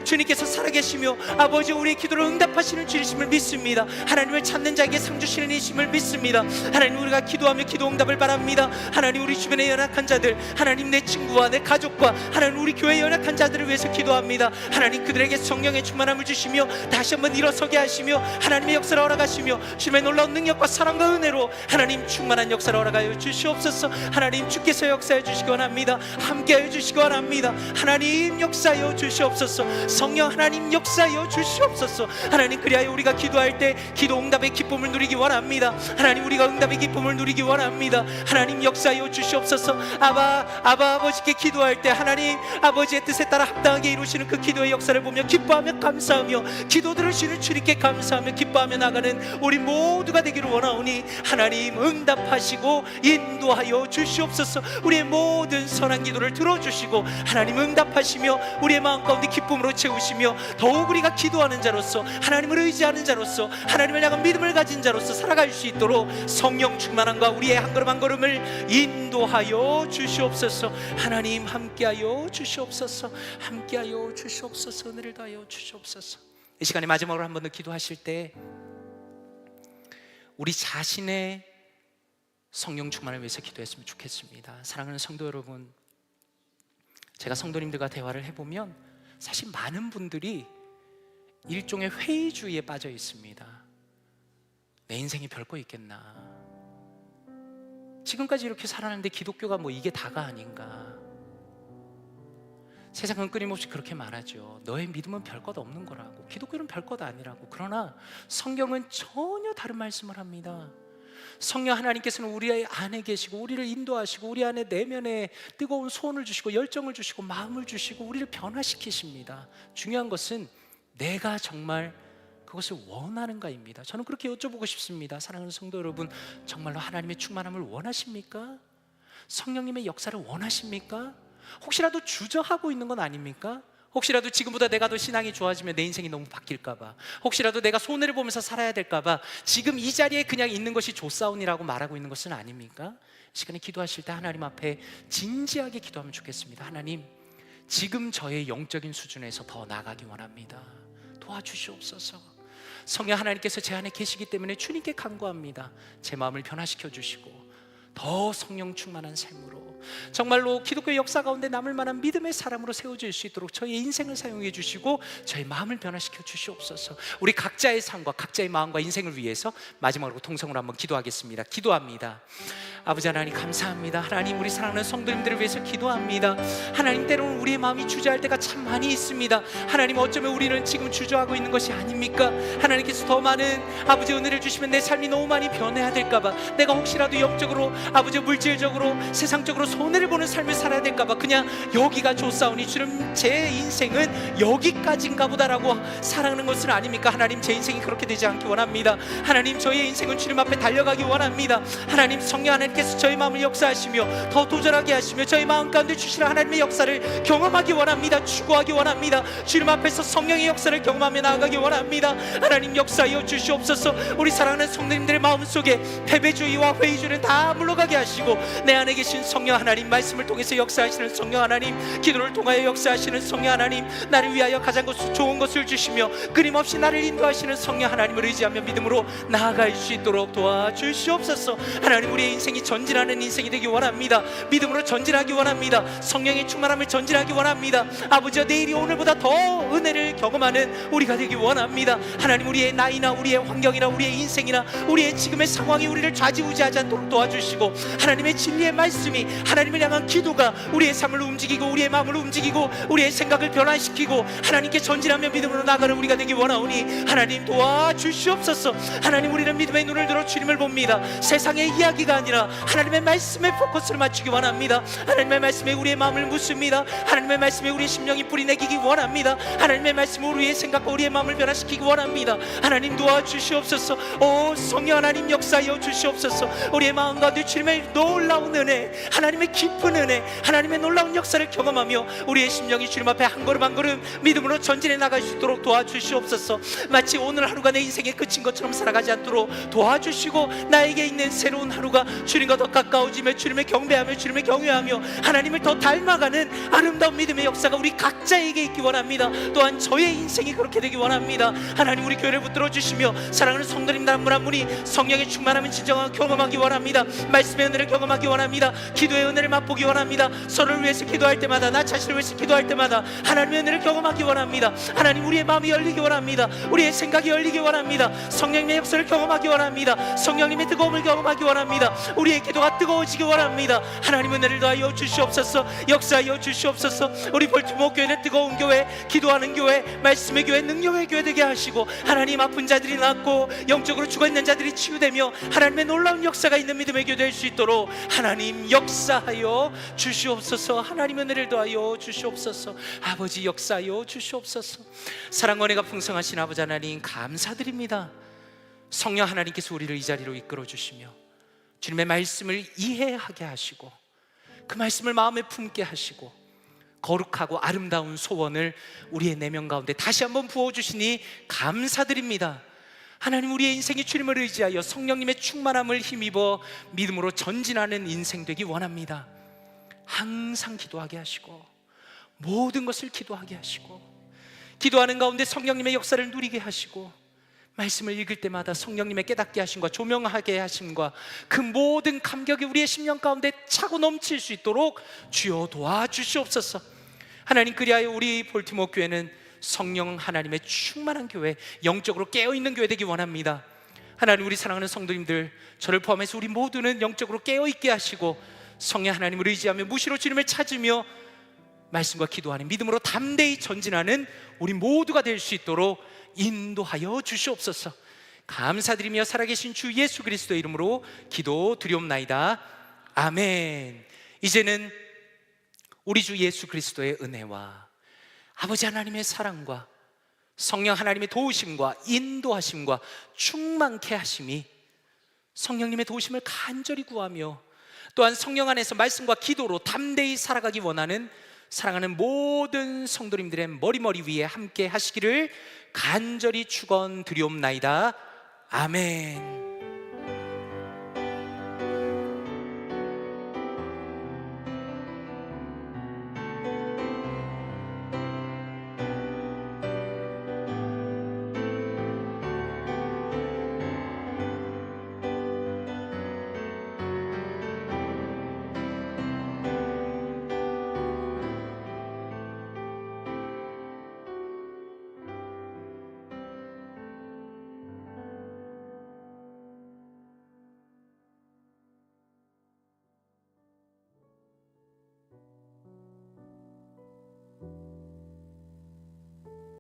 주님께서 살아계시며 아버지, 우리의 기도를 응답하시는 주이심을 믿습니다. 하나님을 찾는 자에게 상 주시는 이심을 믿습니다. 하나님, 우리가 기도하며 기도 응답을 바랍니다. 하나님, 우리 주변의 연약한 자들, 하나님, 내 친구와 내 가족과 하나님, 우리 교회 연약한 자들을 위해서 기도합니다. 하나님, 그들에게 성령의 충만함을 주시며 다시 한번 일어서게 하시며 하나님의 역사를 허락하시며 주님의 놀라운 능력과 사랑과 은혜로 하나님, 충만한 역사를 허락하여 주시옵소서. 하나님, 주께서 역사해 주시기 원합니다. 함께하여 주시기 원합니다. 하나님, 역사하여 주시옵소서. 성령 하나님, 역사하여 주시옵소서. 하나님, 그리하여 우리가 기도할 때 기도 응답의 기쁨을 누리기 원합니다. 하나님, 우리가 응답의 기쁨을 누리기 원합니다. 하나님, 역사하여 주시옵소서. 아버지께 기도할 때 하나님, 아버지의 뜻에 따라 합당하게 이루시는 그 기도의 역사를 보며 기뻐하며 감사하며 기도 들으시는 주님께 감사하며 기뻐하며 나가는 우리 모두가 되기를 원하오니 하나님, 응답하시고 인도하여 주시옵소서. 우리의 모든 선한 기도를 들어주시고 하나님, 응답하시며 우리의 마음 가운데 기쁨으로 채우시며 더욱 우리가 기도하는 자로서, 하나님을 의지하는 자로서, 하나님을 향한 믿음을 가진 자로서 살아갈 수 있도록 성령 충만함과 우리의 한 걸음 한 걸음을 인도하여 주시옵소서. 하나님, 함께하여 주시옵소서. 함께하여 주시옵소서. 은혜를 더하여 주시옵소서. 이 시간에 마지막으로 한 번 더 기도하실 때 우리 자신의 성령 충만을 위해서 기도했으면 좋겠습니다. 사랑하는 성도 여러분, 제가 성도님들과 대화를 해보면 사실 많은 분들이 일종의 회의주의에 빠져 있습니다. 내 인생이 별거 있겠나, 지금까지 이렇게 살았는데 기독교가 뭐 이게 다가 아닌가. 세상은 끊임없이 그렇게 말하죠. 너의 믿음은 별것 없는 거라고, 기독교는 별것 아니라고. 그러나 성경은 전혀 다른 말씀을 합니다. 성령 하나님께서는 우리 안에 계시고 우리를 인도하시고 우리 안에 내면에 뜨거운 소원을 주시고 열정을 주시고 마음을 주시고 우리를 변화시키십니다. 중요한 것은 내가 정말 그것을 원하는가입니다. 저는 그렇게 여쭤보고 싶습니다. 사랑하는 성도 여러분, 정말로 하나님의 충만함을 원하십니까? 성령님의 역사를 원하십니까? 혹시라도 주저하고 있는 건 아닙니까? 혹시라도 지금보다 내가 더 신앙이 좋아지면 내 인생이 너무 바뀔까봐, 혹시라도 내가 손해를 보면서 살아야 될까봐 지금 이 자리에 그냥 있는 것이 좋사온이라고 말하고 있는 것은 아닙니까? 이 시간에 기도하실 때 하나님 앞에 진지하게 기도하면 좋겠습니다. 하나님, 지금 저의 영적인 수준에서 더 나아가기 원합니다. 도와주시옵소서. 성령 하나님께서 제 안에 계시기 때문에 주님께 간구합니다. 제 마음을 변화시켜 주시고 더 성령 충만한 삶으로 정말로 기독교의 역사 가운데 남을 만한 믿음의 사람으로 세워질 수 있도록 저의 인생을 사용해 주시고 저의 마음을 변화시켜 주시옵소서. 우리 각자의 삶과 각자의 마음과 인생을 위해서 마지막으로 통성으로 한번 기도하겠습니다. 기도합니다. 아버지 하나님, 감사합니다. 하나님, 우리 사랑하는 성도님들을 위해서 기도합니다. 하나님, 때로는 우리의 마음이 주저할 때가 참 많이 있습니다. 하나님, 어쩌면 우리는 지금 주저하고 있는 것이 아닙니까? 하나님께서 더 많은 아버지 은혜를 주시면 내 삶이 너무 많이 변해야 될까봐, 내가 혹시라도 영적으로 아버지 물질적으로 세상적으로 손해를 보는 삶을 살아야 될까봐 그냥 여기가 좋사오니 주님, 제 인생은 여기까지인가 보다라고 살아가는 것은 아닙니까? 하나님, 제 인생이 그렇게 되지 않기 원합니다. 하나님, 저의 인생은 주님 앞에 달려가기 원합니다. 하나님, 성령 하나님께서 저의 마음을 역사하시며 더 도전하게 하시며 저의 마음 가운데 주시는 하나님의 역사를 경험하기 원합니다. 추구하기 원합니다. 주님 앞에서 성령의 역사를 경험하며 나아가기 원합니다. 하나님, 역사하여 주시옵소서. 우리 사랑하는 성도님들의 마음속에 패배주의와 회의주의는 다 물러가게 하시고 내 안에 계신 성령 하나님, 말씀을 통해서 역사하시는 성령 하나님, 기도를 통하여 역사하시는 성령 하나님, 나를 위하여 가장 좋은 것을 주시며 끊임없이 나를 인도하시는 성령 하나님을 의지하며 믿음으로 나아갈 수 있도록 도와주시옵소서. 하나님, 우리의 인생이 전진하는 인생이 되기 원합니다. 믿음으로 전진하기 원합니다. 성령의 충만함을 전진하기 원합니다. 아버지여, 내일이 오늘보다 더 은혜를 경험하는 우리가 되기 원합니다. 하나님, 우리의 나이나 우리의 환경이나 우리의 인생이나 우리의 지금의 상황이 우리를 좌지우지하지 않도록 도와주시고, 하나님의 진리의 말씀이, 하나님을 향한 기도가 우리의 삶을 움직이고 우리의 마음을 움직이고 우리의 생각을 변화시키고 하나님께 전진하며 믿음으로 나가는 우리가 되기 원하오니 하나님 도와주시옵소서. 하나님, 우리는 믿음의 눈을 들어 주님을 봅니다. 세상의 이야기가 아니라 하나님의 말씀에 포커스를 맞추기 원합니다. 하나님의 말씀에 우리의 마음을 묻습니다. 하나님의 말씀에 우리의 심령이 뿌리내기기 원합니다. 하나님의 말씀에 우리의 생각과 우리의 마음을 변화시키기 원합니다. 하나님 도와주시옵소서. 오 성령 하나님, 역사하여 주시옵소서. 우리의 마음 가운데 주님의 놀라운 은혜, 하나님의 깊은 은혜, 하나님의 놀라운 역사를 경험하며 우리의 심령이 주님 앞에 한 걸음 한 걸음 믿음으로 전진해 나갈 수 있도록 도와주시옵소서. 마치 오늘 하루가 내 인생의 끝인 것처럼 살아가지 않도록 도와주시고, 나에게 있는 새로운 하루가 주님과 더 가까워지며 주님을 경배하며 주님을 경외하며 하나님을 더 닮아가는 아름다운 믿음의 역사가 우리 각자에게 있기 원합니다. 또한 저의 인생이 그렇게 되기 원합니다. 하나님, 우리 교회를 붙들어 주시며 사랑하는 성도님 한 분 한 분이 성령의 충만함을 진정한 경험하기 원합니다. 말씀의 은혜를 경험하기 원합니다. 기도의 은혜를 맛보기 원합니다. 서로를 위해서 기도할 때마다, 나 자신을 위해서 기도할 때마다 하나님의 은혜를 경험하기 원합니다. 하나님, 우리의 마음이 열리기 원합니다. 우리의 생각이 열리기 원합니다. 성령님의 역사를 경험하기 원합니다. 성령님의 뜨거움을 경험하기 원합니다. 우리의 기도가 뜨거워지기 원합니다. 하나님, 은혜를 더하여 주시옵소서. 역사하여 주시옵소서. 우리 볼티모어 교회는 뜨거운 교회, 기도하는 교회, 말씀의 교회, 능력의 교회 되게 하시고, 하나님, 아픈 자들이 낫고 영적으로 죽어있는 자들이 치유되며 하나님의 놀라운 역사가 있는 믿음의 교회 될 수 있도록 하나님 역사하여 주시옵소서. 하나님, 은혜를 더하여 주시옵소서. 아버지, 역사하여 주시옵소서. 사랑과 은혜가 풍성하신 아버지 하나님, 감사드립니다. 성령 하나님께서 우리를 이 자리로 이끌어 주시며 주님의 말씀을 이해하게 하시고 그 말씀을 마음에 품게 하시고 거룩하고 아름다운 소원을 우리의 내면 가운데 다시 한번 부어주시니 감사드립니다. 하나님, 우리의 인생이 주님을 의지하여 성령님의 충만함을 힘입어 믿음으로 전진하는 인생 되기 원합니다. 항상 기도하게 하시고 모든 것을 기도하게 하시고, 기도하는 가운데 성령님의 역사를 누리게 하시고, 말씀을 읽을 때마다 성령님의 깨닫게 하심과 조명하게 하심과 그 모든 감격이 우리의 심령 가운데 차고 넘칠 수 있도록 주여 도와주시옵소서. 하나님, 그리하여 우리 볼티모어 교회는 성령 하나님의 충만한 교회, 영적으로 깨어있는 교회 되기 원합니다. 하나님, 우리 사랑하는 성도님들, 저를 포함해서 우리 모두는 영적으로 깨어있게 하시고 성령 하나님을 의지하며 무시로 주님을 찾으며 말씀과 기도하는 믿음으로 담대히 전진하는 우리 모두가 될 수 있도록 인도하여 주시옵소서. 감사드리며 살아계신 주 예수 그리스도의 이름으로 기도 드리옵나이다. 아멘. 이제는 우리 주 예수 그리스도의 은혜와 아버지 하나님의 사랑과 성령 하나님의 도우심과 인도하심과 충만케 하심이, 성령님의 도우심을 간절히 구하며 또한 성령 안에서 말씀과 기도로 담대히 살아가기 원하는 사랑하는 모든 성도님들의 머리 위에 함께 하시기를 간절히 축원드리옵나이다. 아멘.